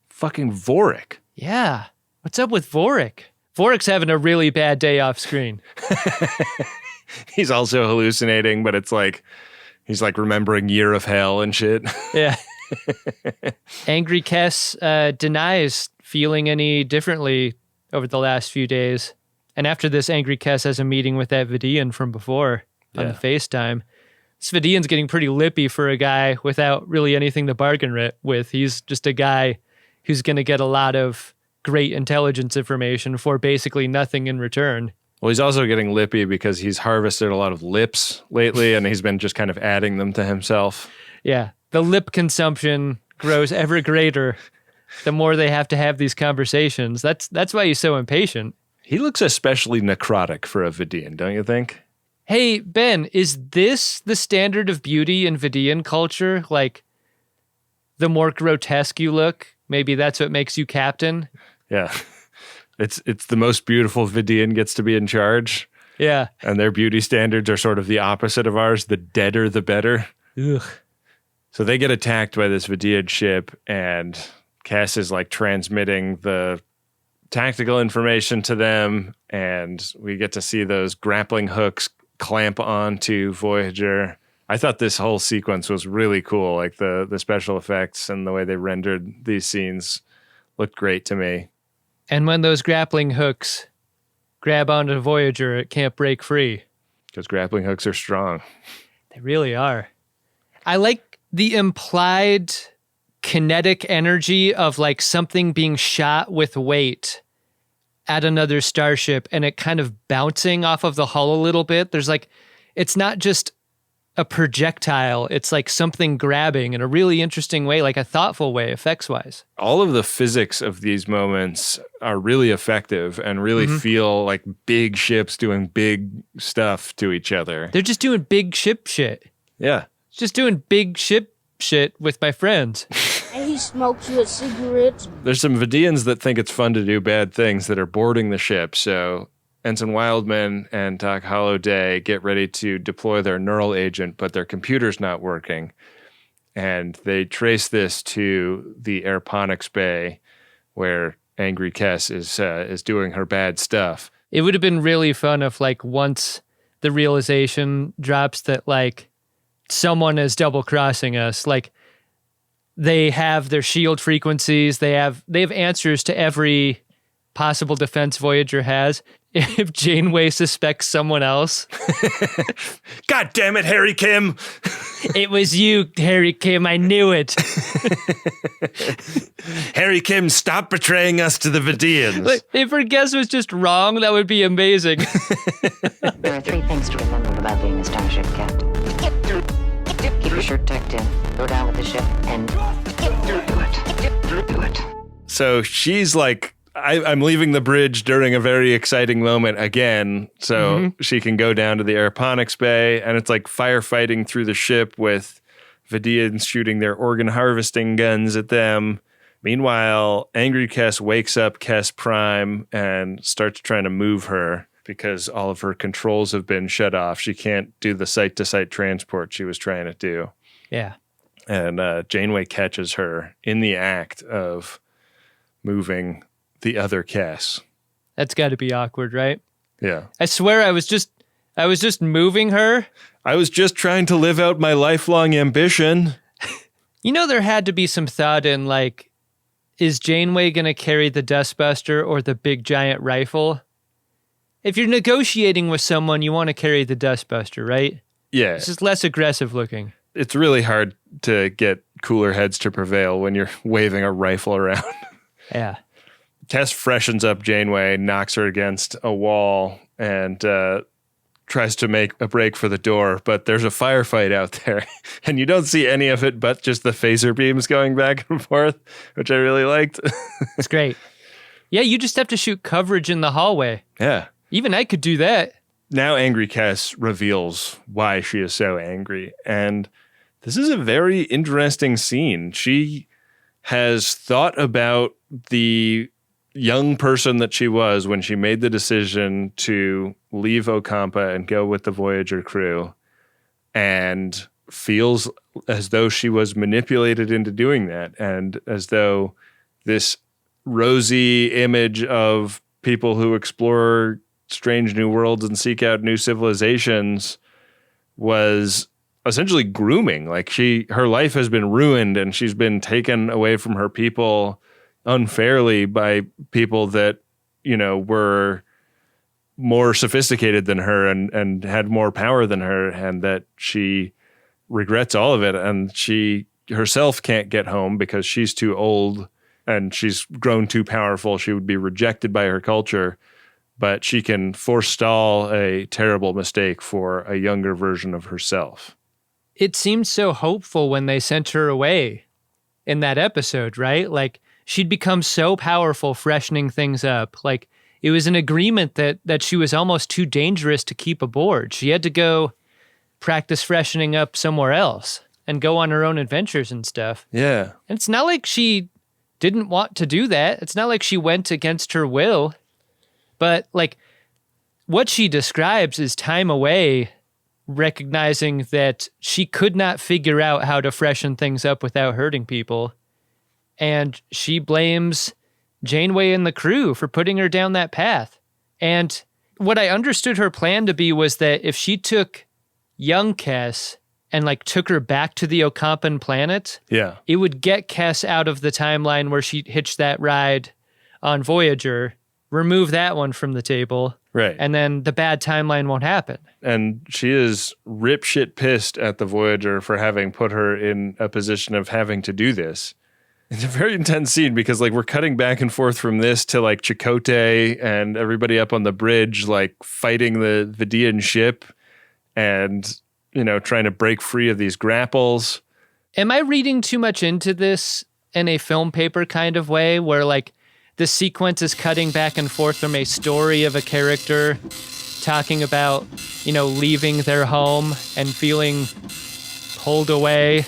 Fucking Vorik. Yeah. What's up with Vorik? Vorik's having a really bad day off screen. He's also hallucinating, but it's he's remembering Year of Hell and shit. Yeah. Angry Kes denies feeling any differently over the last few days. And after this, Angry Kes has a meeting with that Vidiian from before on the FaceTime. This Vidiian's getting pretty lippy for a guy without really anything to bargain with. He's just a guy who's going to get a lot of great intelligence information for basically nothing in return. Well, he's also getting lippy because he's harvested a lot of lips lately, and he's been just kind of adding them to himself. Yeah, the lip consumption grows ever greater the more they have to have these conversations. That's why he's so impatient. He looks especially necrotic for a Vidiian, don't you think? Hey, Ben, is this the standard of beauty in Vidiian culture? The more grotesque you look, maybe that's what makes you captain? Yeah. It's the most beautiful Vidiian gets to be in charge. Yeah. And their beauty standards are sort of the opposite of ours. The deader, the better. Ugh. So they get attacked by this Vidiian ship, and Kes is transmitting the tactical information to them, and we get to see those grappling hooks clamp onto Voyager. I thought this whole sequence was really cool. The special effects and the way they rendered these scenes looked great to me. And when those grappling hooks grab onto Voyager, it can't break free. Because grappling hooks are strong. They really are. I like the implied kinetic energy of something being shot with weight at another starship and it kind of bouncing off of the hull a little bit. There's it's not just a projectile. It's something grabbing in a really interesting way, a thoughtful way, effects-wise. All of the physics of these moments are really effective and really feel like big ships doing big stuff to each other. They're just doing big ship shit. Yeah. Just doing big ship shit with my friends. And he smokes you a cigarette. There's some Vidiians that think it's fun to do bad things that are boarding the ship, so Ensign Wildman and Doc Holliday get ready to deploy their neural agent, but their computer's not working. And they trace this to the airponics bay where Angry Kes is doing her bad stuff. It would have been really fun if once the realization drops that someone is double crossing us, they have their shield frequencies, they have answers to every possible defense Voyager has. if Janeway suspects someone else. God damn it, Harry Kim. It was you, Harry Kim. I knew it. Harry Kim, stop betraying us to the Vidiians. Like, if her guess was just wrong, that would be amazing. There are 3 things to remember about being a starship captain. Keep your shirt tucked in, go down with the ship, and do it. So she's like, I'm leaving the bridge during a very exciting moment again, so she can go down to the airponics bay, and it's like firefighting through the ship with Vidiians shooting their organ harvesting guns at them. Meanwhile, Angry Kes wakes up Kes Prime and starts trying to move her because all of her controls have been shut off. She can't do the site-to-site transport she was trying to do. Yeah. And Janeway catches her in the act of moving the other Kes. That's got to be awkward, right? Yeah. I swear I was just moving her. I was just trying to live out my lifelong ambition. You know, there had to be some thought in, like, is Janeway going to carry the dustbuster or the big giant rifle? If you're negotiating with someone, you want to carry the dustbuster, right? Yeah. It's just less aggressive looking. It's really hard to get cooler heads to prevail when you're waving a rifle around. Yeah. Kes freshens up Janeway, knocks her against a wall, and tries to make a break for the door, but there's a firefight out there, and you don't see any of it but just the phaser beams going back and forth, which I really liked. It's great. Yeah, you just have to shoot coverage in the hallway. Yeah. Even I could do that. Now Angry Kes reveals why she is so angry, and this is a very interesting scene. She has thought about the young person that she was when she made the decision to leave Ocampa and go with the Voyager crew, and feels as though she was manipulated into doing that, and as though this rosy image of people who explore strange new worlds and seek out new civilizations was essentially grooming. Like her life has been ruined, and she's been taken away from her people unfairly by people that, you know, were more sophisticated than her and had more power than her, and that she regrets all of it. And she herself can't get home because she's too old and she's grown too powerful. She would be rejected by her culture, but she can forestall a terrible mistake for a younger version of herself. It seemed so hopeful when they sent her away in that episode, right? Like, she'd become so powerful freshening things up. Like, it was an agreement that she was almost too dangerous to keep aboard. She had to go practice freshening up somewhere else and go on her own adventures and stuff. Yeah. And it's not like she didn't want to do that. It's not like she went against her will. But, like, what she describes is time away, recognizing that she could not figure out how to freshen things up without hurting people. And she blames Janeway and the crew for putting her down that path. And what I understood her plan to be was that if she took young Kes and, like, took her back to the Ocampan planet, yeah, it would get Kes out of the timeline where she hitched that ride on Voyager, remove that one from the table, right, and then the bad timeline won't happen. And she is ripshit pissed at the Voyager for having put her in a position of having to do this. It's a very intense scene because, like, we're cutting back and forth from this to, like, Chakotay and everybody up on the bridge, like, fighting the Vidiian ship and, you know, trying to break free of these grapples. Am I reading too much into this in a film paper kind of way where, like, the sequence is cutting back and forth from a story of a character talking about, you know, leaving their home and feeling pulled away,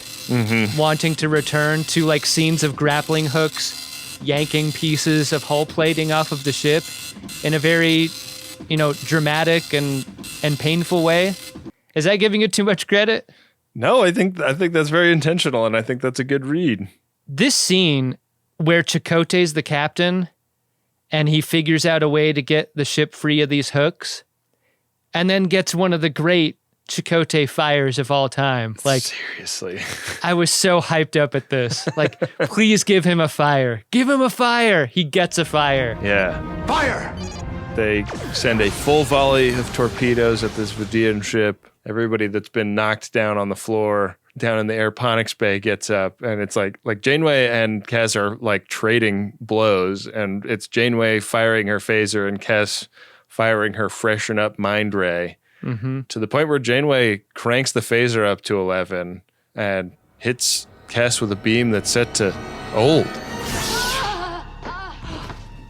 wanting to return, to, like, scenes of grappling hooks, yanking pieces of hull plating off of the ship in a very, you know, dramatic and painful way? Is that giving it too much credit? No, I think that's very intentional, and I think that's a good read. This scene where Chakotay's the captain and he figures out a way to get the ship free of these hooks and then gets one of the great Chakotay fires of all time. Like, seriously, I was so hyped up at this. Like, please give him a fire. Give him a fire. He gets a fire. Yeah. Fire! They send a full volley of torpedoes at this Vidiian ship. Everybody that's been knocked down on the floor down in the airponics bay gets up, and it's like Janeway and Kes are like trading blows, and it's Janeway firing her phaser and Kes firing her freshen up mind ray to the point where Janeway cranks the phaser up to 11 and hits Kes with a beam that's set to old.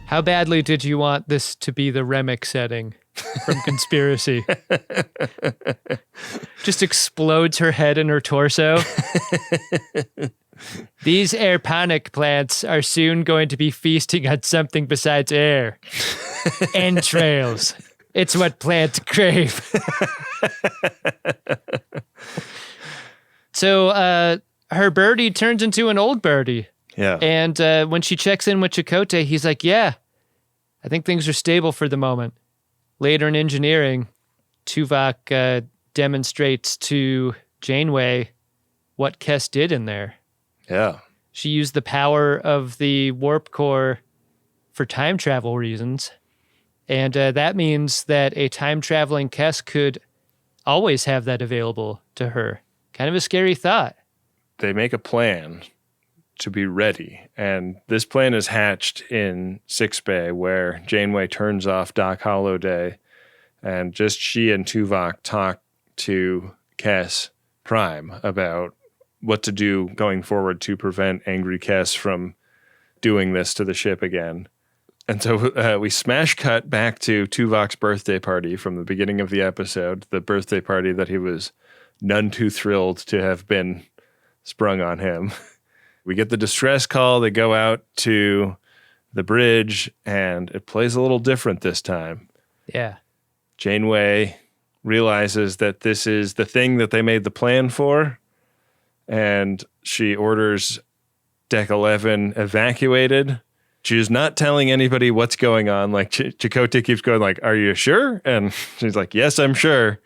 How badly did you want this to be the Remick setting from Conspiracy? Just explodes her head and her torso. These airponic plants are soon going to be feasting on something besides air. Entrails. It's what plants crave. So her birdie turns into an old birdie. Yeah. And when she checks in with Chakotay, he's like, yeah, I think things are stable for the moment. Later in engineering, Tuvok demonstrates to Janeway what Kes did in there. Yeah. She used the power of the warp core for time travel reasons. And that means that a time-traveling Kes could always have that available to her. Kind of a scary thought. They make a plan to be ready. And this plan is hatched in 6 Bay, where Janeway turns off Doc Holliday, and just she and Tuvok talk to Kes Prime about what to do going forward to prevent angry Kes from doing this to the ship again. And so we smash cut back to Tuvok's birthday party from the beginning of the episode, the birthday party that he was none too thrilled to have been sprung on him. We get the distress call. They go out to the bridge, and it plays a little different this time. Yeah. Janeway realizes that this is the thing that they made the plan for, and she orders Deck 11 evacuated. She is not telling anybody what's going on. Like, Chakotay keeps going like, are you sure? And she's like, yes, I'm sure.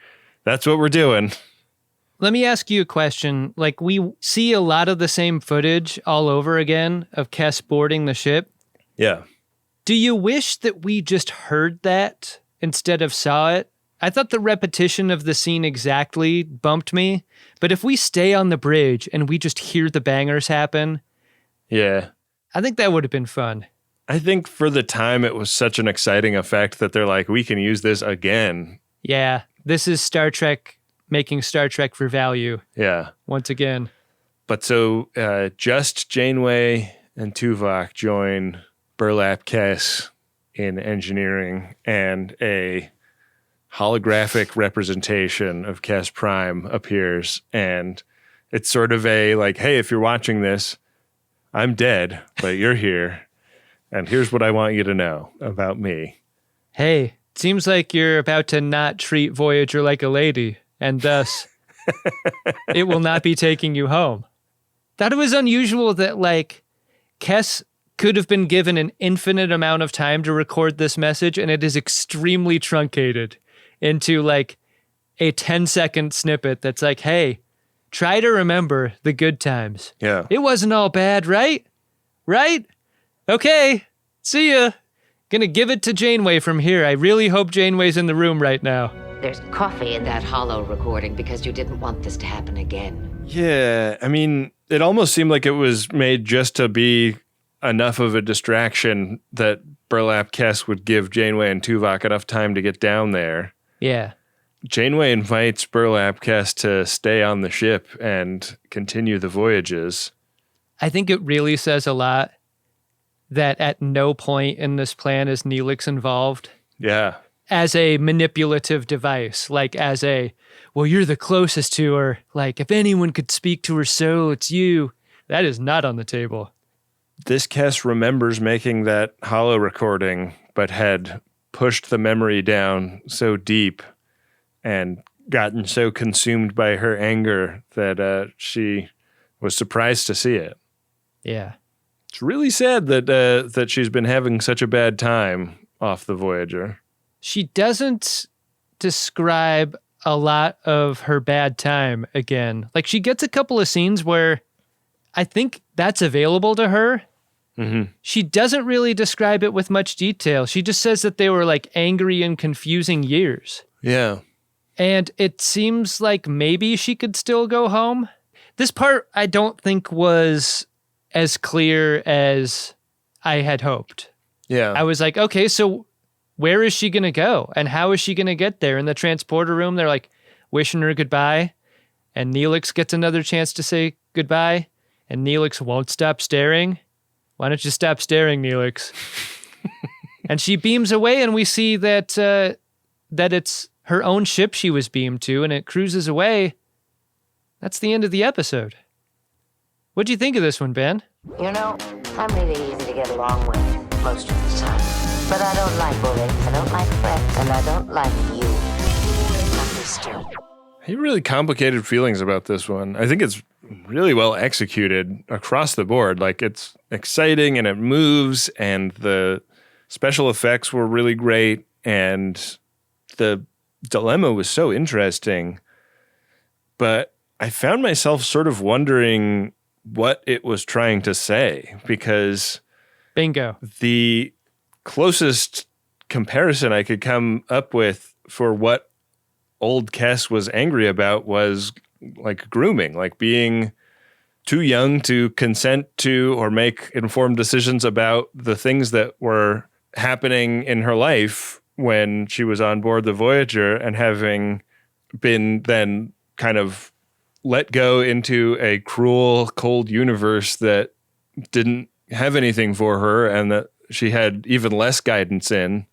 That's what we're doing. Let me ask you a question. Like, we see a lot of the same footage all over again of Kes boarding the ship. Yeah. Do you wish that we just heard that instead of saw it? I thought the repetition of the scene exactly bumped me. But if we stay on the bridge and we just hear the bangers happen, yeah, I think that would have been fun. I think for the time it was such an exciting effect that they're like, we can use this again. Yeah, this is Star Trek making Star Trek for value. Yeah. Once again. But so just Janeway and Tuvok join Burlap Kes in engineering, and a holographic representation of Kes Prime appears. And it's sort of a like, hey, if you're watching this, I'm dead, but you're here. And here's what I want you to know about me. Hey, it seems like you're about to not treat Voyager like a lady, and thus it will not be taking you home. Thought it was unusual that, like, Kes could have been given an infinite amount of time to record this message, and it is extremely truncated into, like, a 10-second snippet that's like, hey, try to remember the good times. Yeah. It wasn't all bad, right? Right? Okay. See ya. Gonna give it to Janeway from here. I really hope Janeway's in the room right now. There's coffee in that hollow recording because you didn't want this to happen again. Yeah, I mean, it almost seemed like it was made just to be enough of a distraction that Burlap Kes would give Janeway and Tuvok enough time to get down there. Yeah. Janeway invites Burlap Kes to stay on the ship and continue the voyages. I think it really says a lot that at no point in this plan is Neelix involved. Yeah. As a manipulative device, like as a, well, you're the closest to her. Like, if anyone could speak to her soul, it's you. That is not on the table. This Kes remembers making that hollow recording, but had pushed the memory down so deep and gotten so consumed by her anger that she was surprised to see it. Yeah. It's really sad that she's been having such a bad time off the Voyager. She doesn't describe a lot of her bad time again. Like, she gets a couple of scenes where I think that's available to her, She doesn't really describe it with much detail. She just says that they were like angry and confusing years. Yeah. And it seems like maybe she could still go home. This part I don't think was as clear as I had hoped. Yeah. I was like, okay, so where is she going to go? And how is she going to get there? In the transporter room, they're like wishing her goodbye. And Neelix gets another chance to say goodbye. And Neelix won't stop staring. Why don't you stop staring, Neelix? And she beams away, and we see that that it's her own ship she was beamed to, and it cruises away. That's the end of the episode. What'd you think of this one, Ben? You know, I'm really easy to get along with most of the time. But I don't like bullies, I don't like threats, and I don't like you. Understood. I have really complicated feelings about this one. I think it's really well executed across the board. Like, it's exciting and it moves, and the special effects were really great, and the dilemma was so interesting. But I found myself sort of wondering what it was trying to say, because Bingo. The closest comparison I could come up with for what old Kes was angry about was like grooming, like being too young to consent to or make informed decisions about the things that were happening in her life when she was on board the Voyager, and having been then kind of let go into a cruel, cold universe that didn't have anything for her, and that she had even less guidance in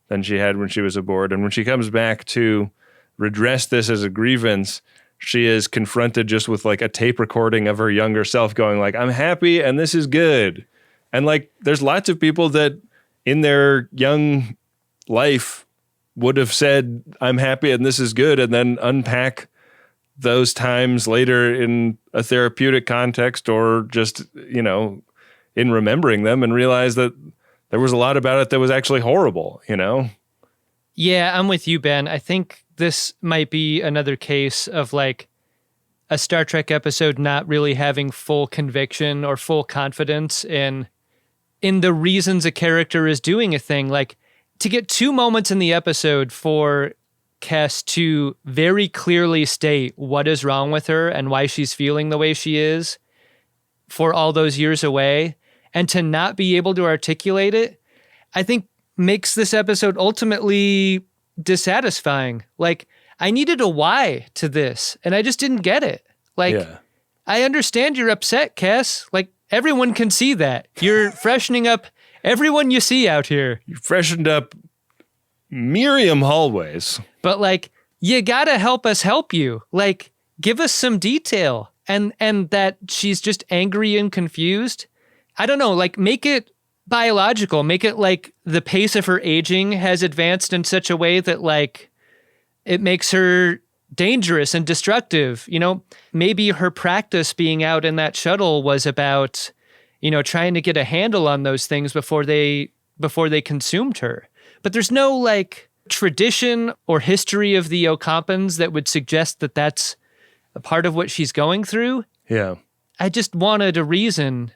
than she had when she was aboard. And when she comes back to redress this as a grievance, she is confronted just with like a tape recording of her younger self going like, I'm happy and this is good. And like, there's lots of people that in their young life would have said, I'm happy and this is good, and then unpack those times later in a therapeutic context or just, you know, in remembering them, and realize that there was a lot about it that was actually horrible, you know? Yeah, I'm with you, Ben. I think this might be another case of like a Star Trek episode not really having full conviction or full confidence in the reasons a character is doing a thing. Like, to get 2 moments in the episode for Kes to very clearly state what is wrong with her and why she's feeling the way she is for all those years away, and to not be able to articulate it, I think makes this episode ultimately dissatisfying. Like, I needed a why to this, and I just didn't get it. Like, yeah. I understand you're upset, Kes. Like, everyone can see that. You're freshening up everyone you see out here. You freshened up Miriam hallways. But like, you gotta help us help you. Like, give us some detail. And that she's just angry and confused. I don't know, like, make it biological. Make it like the pace of her aging has advanced in such a way that like it makes her dangerous and destructive. You know, maybe her practice being out in that shuttle was about, you know, trying to get a handle on those things before they consumed her. But there's no like tradition or history of the Ocampans that would suggest that that's a part of what she's going through. Yeah. I just wanted a reason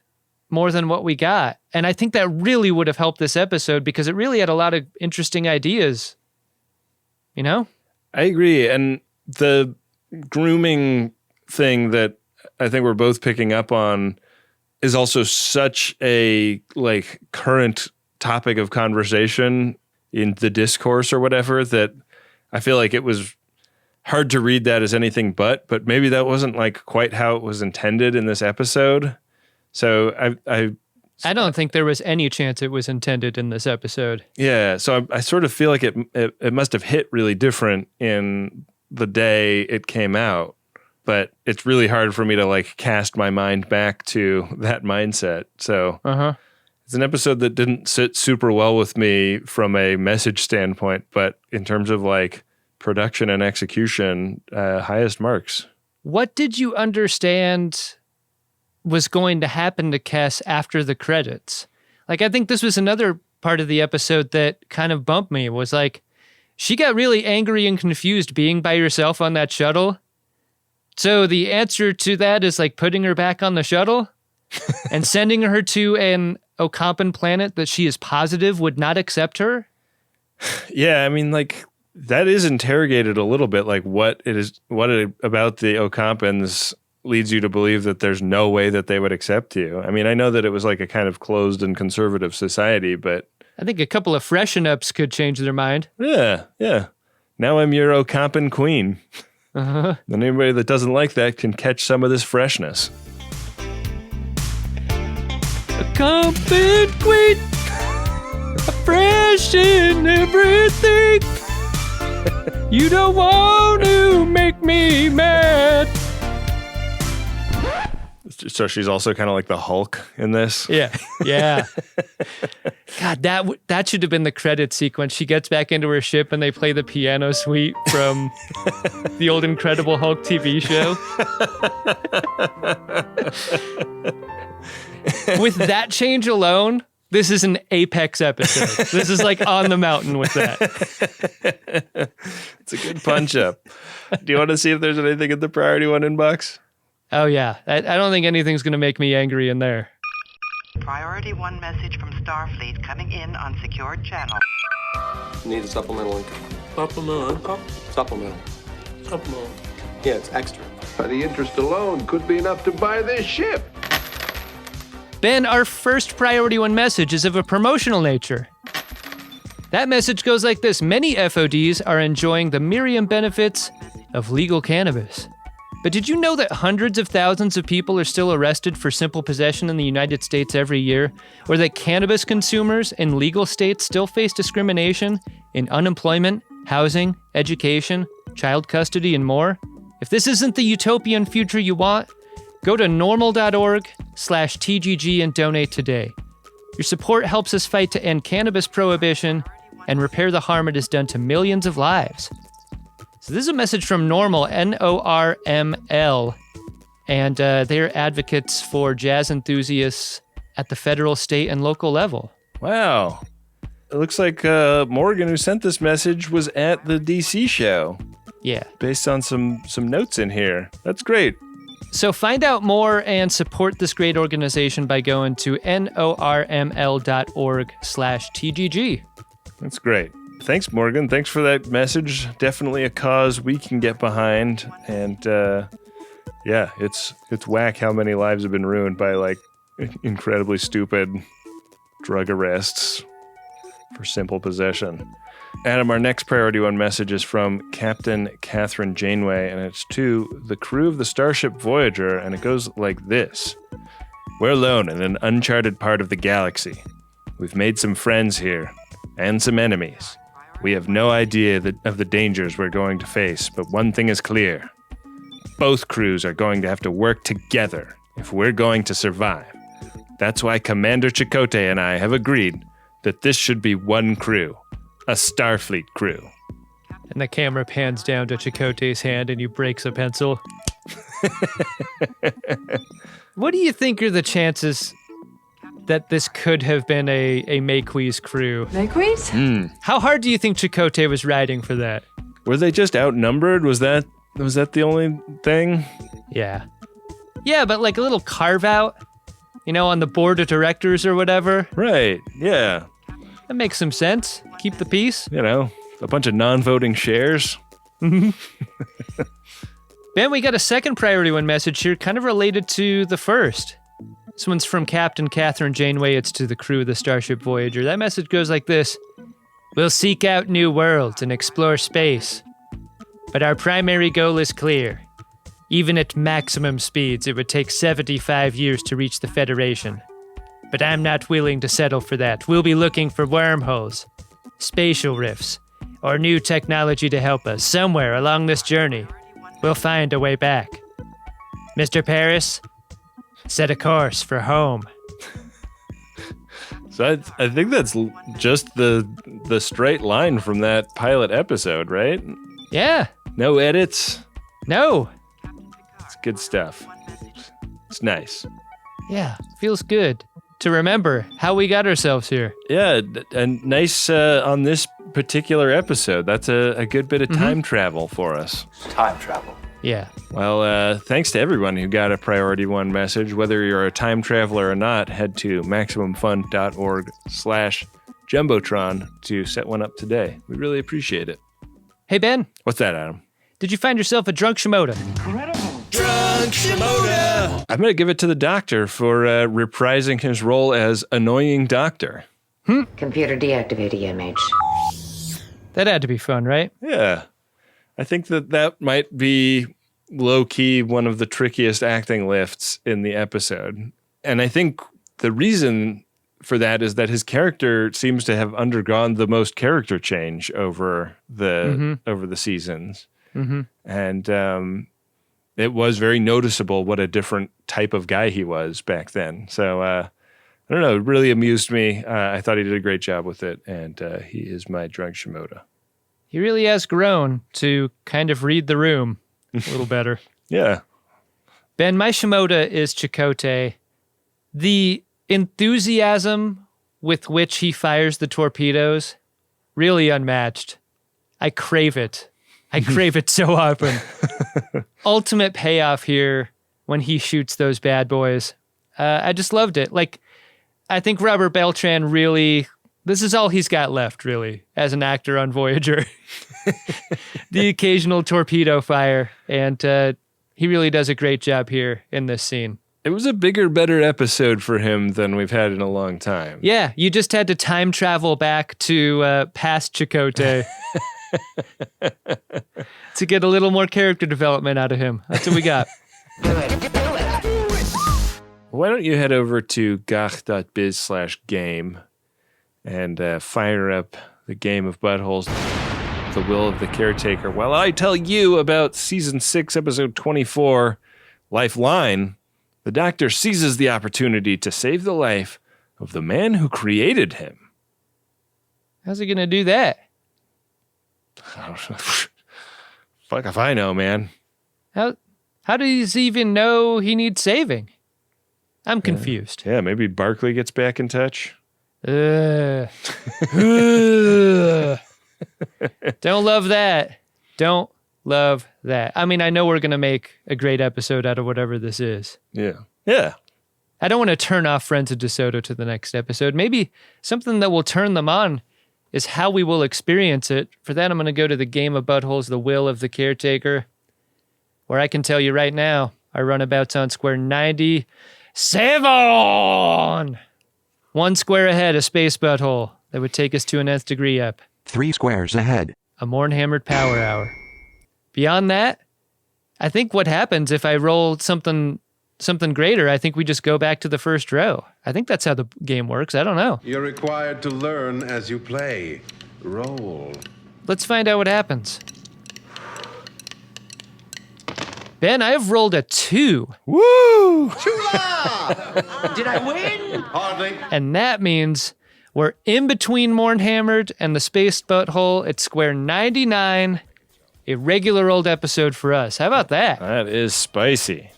more than what we got. And I think that really would have helped this episode, because it really had a lot of interesting ideas. You know? I agree. And the grooming thing that I think we're both picking up on is also such a like current topic of conversation in the discourse or whatever, that I feel like it was hard to read that as anything but maybe that wasn't like quite how it was intended in this episode. So I don't think there was any chance it was intended in this episode. Yeah. So I sort of feel like it must have hit really different in the day it came out, but it's really hard for me to like cast my mind back to that mindset. So it's an episode that didn't sit super well with me from a message standpoint, but in terms of like production and execution, highest marks. What did you understand was going to happen to Kes after the credits? Like, I think this was another part of the episode that kind of bumped me, was like, she got really angry and confused being by herself on that shuttle. So the answer to that is like putting her back on the shuttle and sending her to Ocampan planet that she is positive would not accept her? Yeah, I mean, like, that is interrogated a little bit, like what about the Ocampans leads you to believe that there's no way that they would accept you. I mean, I know that it was like a kind of closed and conservative society, but I think a couple of freshen-ups could change their mind. Yeah. Now I'm your Ocampan queen. Uh-huh. And anybody that doesn't like that can catch some of this freshness. Ocampan queen, fresh in everything. You don't want to make me mad. So she's also kind of like the Hulk in this. Yeah. God, that should have been the credit sequence. She gets back into her ship and they play the piano suite from the old Incredible Hulk TV show. With that change alone, this is an apex episode. This is like on the mountain with that. It's a good punch up. Do you want to see if there's anything in the priority one inbox? Oh, yeah. I don't think anything's going to make me angry in there. Priority 1 message from Starfleet coming in on secured channel. Need a supplemental income. Supplemental income? Supplemental. Yeah, it's extra. The interest alone could be enough to buy this ship. Ben, our first priority 1 message is of a promotional nature. That message goes like this. Many FODs are enjoying the myriad benefits of legal cannabis. But did you know that hundreds of thousands of people are still arrested for simple possession in the United States every year? Or that cannabis consumers in legal states still face discrimination in unemployment, housing, education, child custody, and more? If this isn't the utopian future you want, go to normal.org/TGG and donate today. Your support helps us fight to end cannabis prohibition and repair the harm it has done to millions of lives. So this is a message from Normal, NORML, and they're advocates for jazz enthusiasts at the federal, state, and local level. Wow. It looks like Morgan, who sent this message, was at the DC show. Yeah. Based on some notes in here. That's great. So find out more and support this great organization by going to norml.org/TGG. That's great. Thanks, Morgan. Thanks for that message. Definitely a cause we can get behind. And yeah, it's whack how many lives have been ruined by like incredibly stupid drug arrests for simple possession. Adam, our next priority 1 message is from Captain Captain Janeway, and it's to the crew of the starship Voyager, and it goes like this. We're alone in an uncharted part of the galaxy. We've made some friends here, and some enemies. We have no idea of the dangers we're going to face, but one thing is clear. Both crews are going to have to work together if we're going to survive. That's why Commander Chakotay and I have agreed that this should be one crew, a Starfleet crew. And the camera pans down to Chakotay's hand and he breaks a pencil. What do you think are the chances that this could have been a Maquis crew? Maquis? How hard do you think Chakotay was riding for that? Were they just outnumbered? Was that the only thing? Yeah. Yeah, but like a little carve out, on the board of directors or whatever. Right, yeah. That makes some sense. Keep the peace. A bunch of non-voting shares. Ben, we got a second priority 1 message here, kind of related to the first. This one's from Captain Captain Janeway. It's to the crew of the Starship Voyager. That message goes like this. We'll seek out new worlds and explore space. But our primary goal is clear. Even at maximum speeds, it would take 75 years to reach the Federation. But I'm not willing to settle for that. We'll be looking for wormholes, spatial rifts, or new technology to help us. Somewhere along this journey, we'll find a way back. Mr. Paris, set a course for home. So I think that's just the straight line from that pilot episode, right? Yeah. No edits. No. It's good stuff. It's nice. Yeah, feels good to remember how we got ourselves here. Yeah, and nice on this particular episode. That's a good bit of time travel for us. Time travel. Yeah. Well, thanks to everyone who got a Priority One message. Whether you're a time traveler or not, head to MaximumFun.org/Jumbotron to set one up today. We really appreciate it. Hey, Ben. What's that, Adam? Did you find yourself a drunk Shimoda? Drunk Shimoda! I'm going to give it to the doctor for reprising his role as annoying doctor. Computer deactivate image. That had to be fun, right? Yeah. I think that might be low-key one of the trickiest acting lifts in the episode. And I think the reason for that is that his character seems to have undergone the most character change over the seasons. Mm-hmm. And it was very noticeable what a different type of guy he was back then. So I don't know, it really amused me. I thought he did a great job with it, and he is my drunk Shimoda. He really has grown to kind of read the room a little better. Yeah. Ben, my Shimoda is Chakotay. The enthusiasm with which he fires the torpedoes, really unmatched. I crave it. I crave it so often. Ultimate payoff here when he shoots those bad boys. I just loved it. Like, I think Robert Beltran really, this is all he's got left, really, as an actor on Voyager. The occasional torpedo fire. And he really does a great job here in this scene. It was a bigger, better episode for him than we've had in a long time. Yeah, you just had to time travel back to past Chakotay to get a little more character development out of him. That's what we got. Why don't you head over to gach.biz/game and fire up the game of buttholes, The Will of the Caretaker, while I tell you about Season 6, Episode 24, Lifeline. The Doctor seizes the opportunity to save the life of the man who created him. How's he going to do that? Fuck if I know, man. How does he even know he needs saving? I'm confused. Yeah, maybe Barclay gets back in touch. Don't love that. Don't love that. I mean, I know we're going to make a great episode out of whatever this is. Yeah. Yeah. I don't want to turn off Friends of DeSoto to the next episode. Maybe something that will turn them on is how we will experience it. For that, I'm going to go to the game of buttholes, The Will of the Caretaker, where I can tell you right now, our runabout's on square 97. 1 square ahead, a space butthole that would take us to an nth degree up. 3 squares ahead. A Morn-hammered power hour. Beyond that, I think what happens if I roll something greater, I think we just go back to the first row. I think that's how the game works. I don't know. You're required to learn as you play. Roll. Let's find out what happens. Ben, I've rolled a 2. Woo! Did I win? Hardly. And that means we're in between Morn-hammered and the space butthole at square 99. A regular old episode for us. How about that? That is spicy.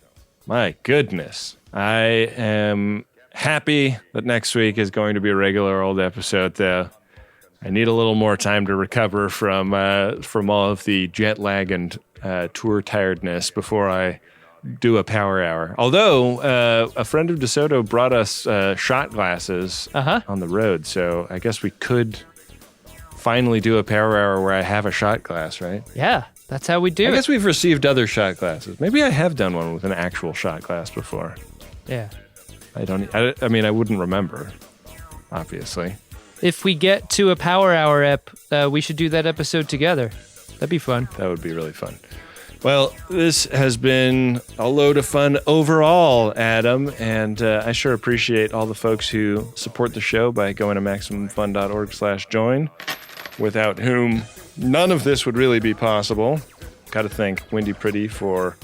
My goodness. I am happy that next week is going to be a regular old episode, though. I need a little more time to recover from all of the jet lag and tour tiredness before I do a power hour. Although a friend of DeSoto brought us shot glasses on the road, so I guess we could finally do a power hour where I have a shot glass, right? Yeah, that's how we do it. I guess we've received other shot glasses. Maybe I have done one with an actual shot glass before. Yeah. I mean, I wouldn't remember, obviously. If we get to a power hour ep, we should do that episode together. That'd be fun. That would be really fun. Well, this has been a load of fun overall, Adam, and I sure appreciate all the folks who support the show by going to MaximumFun.org/join, without whom none of this would really be possible. Got to thank Wendy Pretty for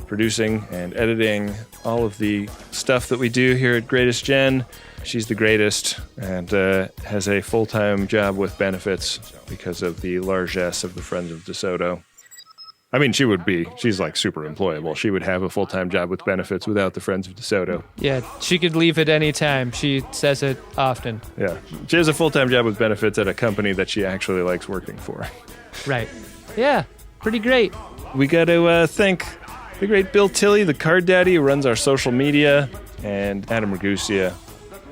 producing and editing all of the stuff that we do here at Greatest Gen. She's the greatest and has a full-time job with benefits because of the largesse of the Friends of DeSoto. I mean, she's like super employable. She would have a full-time job with benefits without the Friends of DeSoto. Yeah, she could leave at any time. She says it often. Yeah, she has a full-time job with benefits at a company that she actually likes working for. Right. Yeah. pretty great. We got to thank the great Bill Tilley, the card daddy who runs our social media, and Adam Ragusia,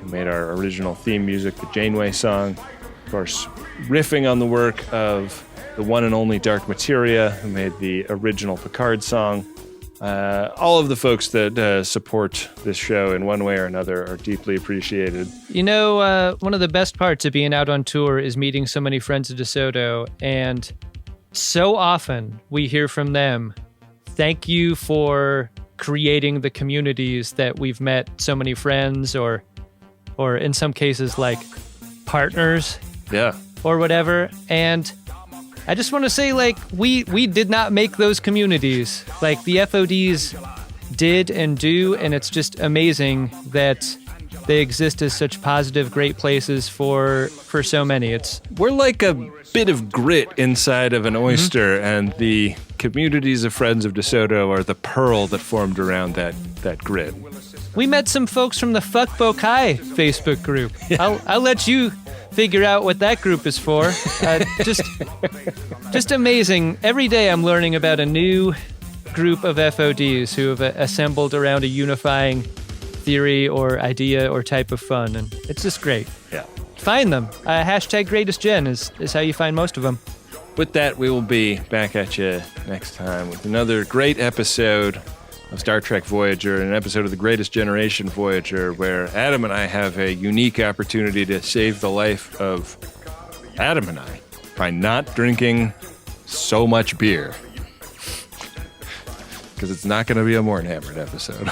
who made our original theme music, the Janeway song. Of course, riffing on the work of the one and only Dark Materia, who made the original Picard song. All of the folks that support this show in one way or another are deeply appreciated. You know, one of the best parts of being out on tour is meeting so many friends of DeSoto, and so often we hear from them, thank you for creating the communities that we've met so many friends or in some cases like partners. Yeah. Or whatever. And I just want to say, like, we did not make those communities. Like, the FODs did and do, and it's just amazing that they exist as such positive, great places for so many. We're like a bit of grit inside of an oyster, and the communities of Friends of DeSoto are the pearl that formed around that grit. We met some folks from the Fuck Bokai Facebook group. Yeah. I'll let you figure out what that group is for. Just amazing. Every day I'm learning about a new group of FODs who have assembled around a unifying theory or idea or type of fun, and it's just great. Yeah. Find them. Hashtag Greatest Gen is how you find most of them. With that, we will be back at you next time with another great episode of Star Trek Voyager, an episode of the Greatest Generation Voyager, where Adam and I have a unique opportunity to save the life of Adam and I by not drinking so much beer. Because it's not going to be a Mornhammered episode.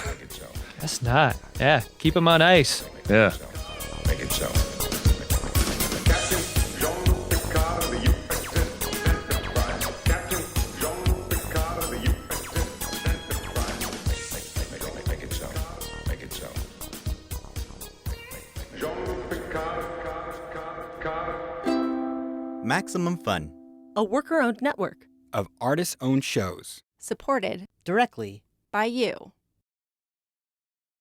That's not. Yeah, keep them on ice. Yeah. Make it so. Maximum Fun, a worker-owned network of artist-owned shows, supported directly by you.